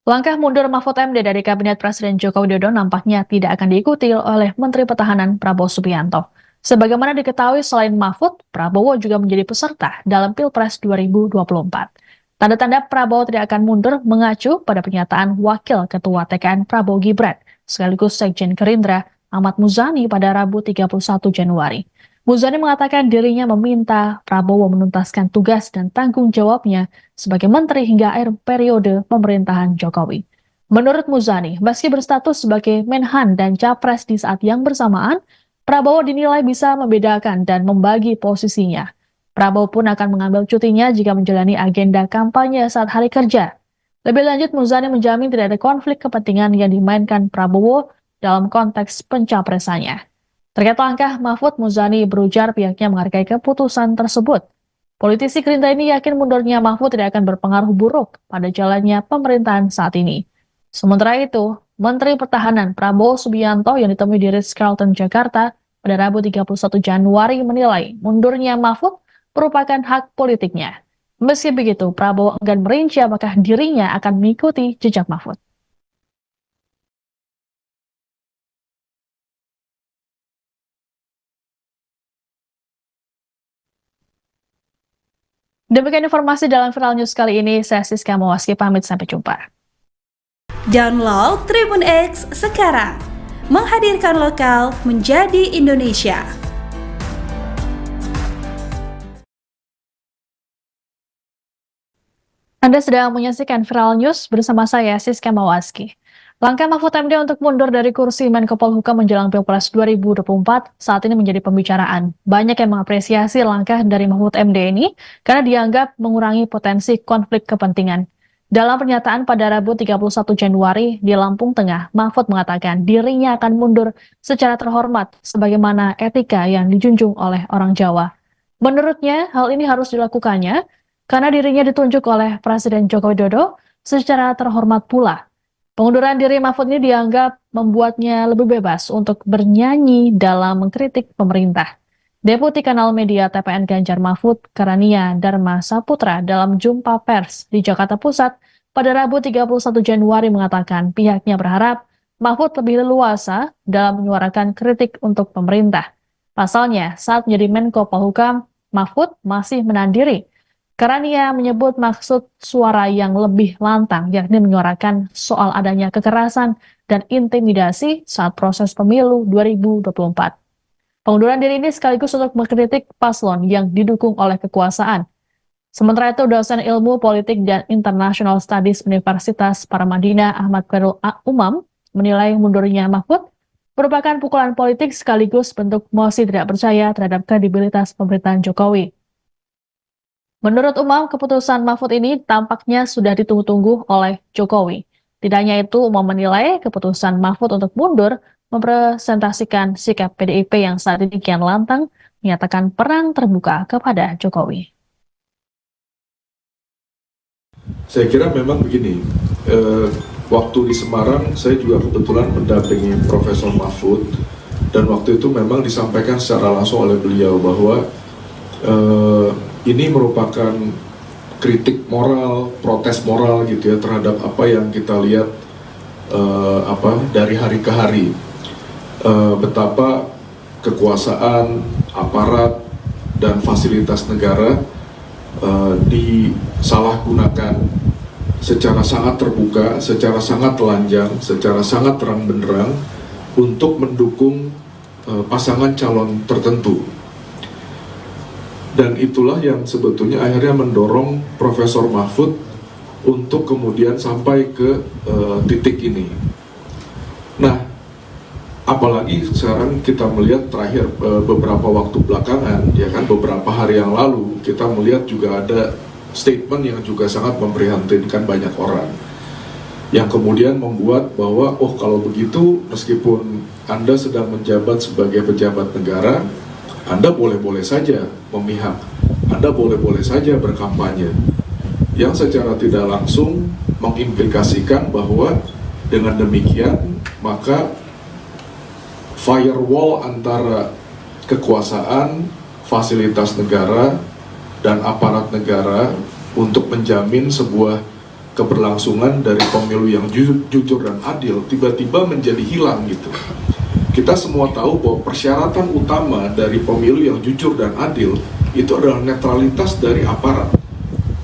Langkah mundur Mahfud MD dari Kabinet Presiden Joko Widodo nampaknya tidak akan diikuti oleh Menteri Pertahanan Prabowo Subianto. Sebagaimana diketahui, selain Mahfud, Prabowo juga menjadi peserta dalam Pilpres 2024. Tanda-tanda Prabowo tidak akan mundur mengacu pada pernyataan Wakil Ketua TKN Prabowo Gibran, sekaligus Sekjen Gerindra Ahmad Muzani pada Rabu 31 Januari. Muzani mengatakan dirinya meminta Prabowo menuntaskan tugas dan tanggung jawabnya sebagai menteri hingga akhir periode pemerintahan Jokowi. Menurut Muzani, meski berstatus sebagai Menhan dan Capres di saat yang bersamaan, Prabowo dinilai bisa membedakan dan membagi posisinya. Prabowo pun akan mengambil cutinya jika menjalani agenda kampanye saat hari kerja. Lebih lanjut, Muzani menjamin tidak ada konflik kepentingan yang dimainkan Prabowo dalam konteks pencapresannya. Terkait langkah Mahfud, Muzani berujar pihaknya menghargai keputusan tersebut. Politisi Gerindra ini yakin mundurnya Mahfud tidak akan berpengaruh buruk pada jalannya pemerintahan saat ini. Sementara itu, Menteri Pertahanan Prabowo Subianto yang ditemui di Ritz-Carlton, Jakarta pada Rabu 31 Januari menilai mundurnya Mahfud merupakan hak politiknya. Meski begitu, Prabowo enggan merinci apakah dirinya akan mengikuti jejak Mahfud. Demikian informasi dalam Viral News kali ini. Saya Siska Mawaski pamit, sampai jumpa. Download Tribun X sekarang, menghadirkan lokal menjadi Indonesia. Anda sedang menyaksikan Viral News bersama saya Siska Mawaski. Langkah Mahfud MD untuk mundur dari kursi Menko Polhukam menjelang Pilpres 2024 saat ini menjadi pembicaraan. Banyak yang mengapresiasi langkah dari Mahfud MD ini karena dianggap mengurangi potensi konflik kepentingan. Dalam pernyataan pada Rabu 31 Januari di Lampung Tengah, Mahfud mengatakan dirinya akan mundur secara terhormat sebagaimana etika yang dijunjung oleh orang Jawa. Menurutnya, hal ini harus dilakukannya karena dirinya ditunjuk oleh Presiden Joko Widodo secara terhormat pula. Pengunduran diri Mahfud ini dianggap membuatnya lebih bebas untuk bernyanyi dalam mengkritik pemerintah. Deputi Kanal Media TPN Ganjar Mahfud, Karania Dharma Saputra dalam jumpa pers di Jakarta Pusat pada Rabu 31 Januari mengatakan pihaknya berharap Mahfud lebih leluasa dalam menyuarakan kritik untuk pemerintah. Pasalnya, saat menjadi Menko Polhukam, Mahfud masih menahan diri. Karania menyebut maksud suara yang lebih lantang, yakni menyuarakan soal adanya kekerasan dan intimidasi saat proses pemilu 2024. Pengunduran diri ini sekaligus untuk mengkritik paslon yang didukung oleh kekuasaan. Sementara itu, dosen ilmu politik dan international studies Universitas Paramadina Ahmad Khairul Umam menilai mundurnya Mahfud merupakan pukulan politik sekaligus bentuk mosi tidak percaya terhadap kredibilitas pemerintahan Jokowi. Menurut Umam, keputusan Mahfud ini tampaknya sudah ditunggu-tunggu oleh Jokowi. Tidak hanya itu, Umam menilai keputusan Mahfud untuk mundur mempresentasikan sikap PDIP yang saat ini kian lantang, menyatakan perang terbuka kepada Jokowi. Saya kira memang begini, waktu di Semarang saya juga kebetulan mendampingi Profesor Mahfud, dan waktu itu memang disampaikan secara langsung oleh beliau bahwa ini merupakan kritik moral, protes moral gitu ya terhadap apa yang kita lihat dari hari ke hari, betapa kekuasaan, aparat dan fasilitas negara disalahgunakan secara sangat terbuka, secara sangat telanjang, secara sangat terang benderang untuk mendukung pasangan calon tertentu. Dan itulah yang sebetulnya akhirnya mendorong Profesor Mahfud untuk kemudian sampai ke titik ini. Nah, apalagi sekarang kita melihat terakhir beberapa waktu belakangan, ya kan, beberapa hari yang lalu kita melihat juga ada statement yang juga sangat memprihatinkan banyak orang, yang kemudian membuat bahwa kalau begitu meskipun Anda sedang menjabat sebagai pejabat negara, Anda boleh-boleh saja memihak, Anda boleh-boleh saja berkampanye, yang secara tidak langsung mengimplikasikan bahwa dengan demikian maka firewall antara kekuasaan, fasilitas negara, dan aparat negara untuk menjamin sebuah keberlangsungan dari pemilu yang jujur dan adil tiba-tiba menjadi hilang gitu. Kita semua tahu bahwa persyaratan utama dari pemilu yang jujur dan adil itu adalah netralitas dari aparat,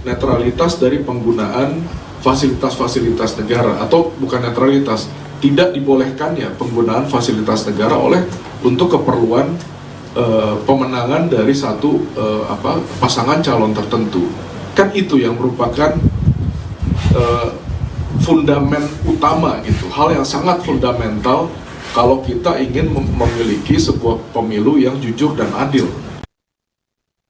netralitas dari penggunaan fasilitas-fasilitas negara, atau bukan netralitas, tidak dibolehkannya penggunaan fasilitas negara untuk keperluan pemenangan dari satu pasangan calon tertentu. Kan itu yang merupakan fundamen utama gitu, hal yang sangat fundamental kalau kita ingin memiliki sebuah pemilu yang jujur dan adil.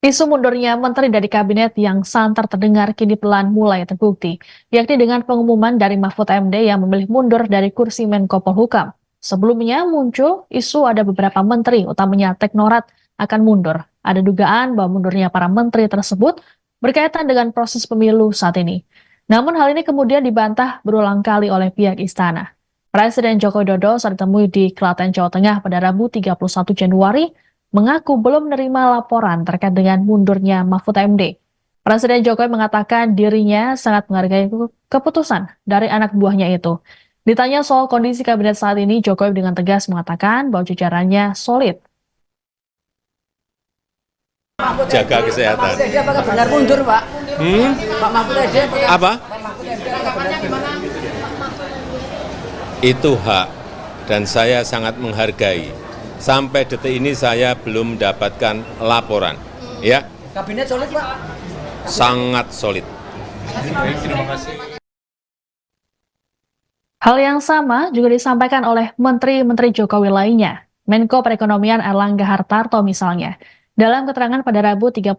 Isu mundurnya menteri dari kabinet yang santer terdengar kini pelan mulai terbukti, yakni dengan pengumuman dari Mahfud MD yang memilih mundur dari kursi Menko Polhukam. Sebelumnya muncul isu ada beberapa menteri, utamanya Teknorat, akan mundur. Ada dugaan bahwa mundurnya para menteri tersebut berkaitan dengan proses pemilu saat ini. Namun hal ini kemudian dibantah berulang kali oleh pihak istana. Presiden Joko Widodo saat ditemui di Klaten, Jawa Tengah pada Rabu 31 Januari mengaku belum menerima laporan terkait dengan mundurnya Mahfud MD. Presiden Jokowi mengatakan dirinya sangat menghargai keputusan dari anak buahnya itu. Ditanya soal kondisi kabinet saat ini, Jokowi dengan tegas mengatakan bahwa jajarannya solid. Jaga kesehatan. Dia apakah benar mundur, Pak? Pak Mahfud aja. Apa? Pak Mahfud aja. Itu hak, dan saya sangat menghargai. Sampai detik ini saya belum mendapatkan laporan. Ya, Kabinet solid, Pak? sangat solid. Baik, terima kasih. Hal yang sama juga disampaikan oleh Menteri-Menteri Jokowi lainnya. Menko Perekonomian Erlangga Hartarto misalnya. Dalam keterangan pada Rabu 31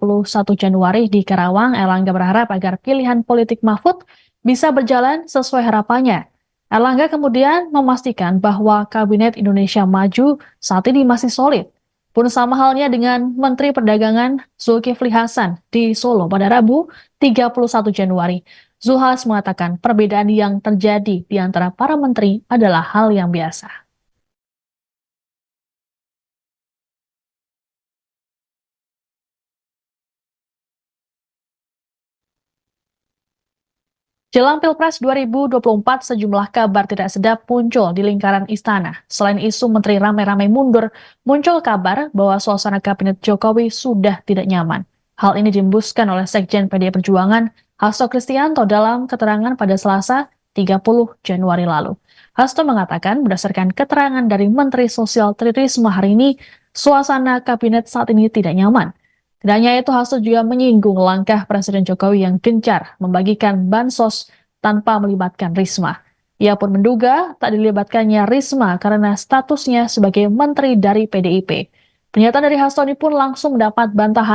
Januari di Karawang, Erlangga berharap agar pilihan politik Mahfud bisa berjalan sesuai harapannya. Erlangga kemudian memastikan bahwa Kabinet Indonesia Maju saat ini masih solid. Pun sama halnya dengan Menteri Perdagangan Zulkifli Hasan di Solo pada Rabu 31 Januari. Zulhas mengatakan perbedaan yang terjadi di antara para menteri adalah hal yang biasa. Jelang Pilpres 2024, sejumlah kabar tidak sedap muncul di lingkaran istana. Selain isu menteri ramai-ramai mundur, muncul kabar bahwa suasana kabinet Jokowi sudah tidak nyaman. Hal ini diembuskan oleh Sekjen PDI Perjuangan, Hasto Kristianto dalam keterangan pada Selasa 30 Januari lalu. Hasto mengatakan berdasarkan keterangan dari Menteri Sosial Tri Risma hari ini, suasana kabinet saat ini tidak nyaman. Tidak hanya itu, Hasto juga menyinggung langkah Presiden Jokowi yang gencar membagikan bansos tanpa melibatkan Risma. Ia pun menduga tak dilibatkannya Risma karena statusnya sebagai menteri dari PDIP. Pernyataan dari Hasto ini pun langsung mendapat bantahan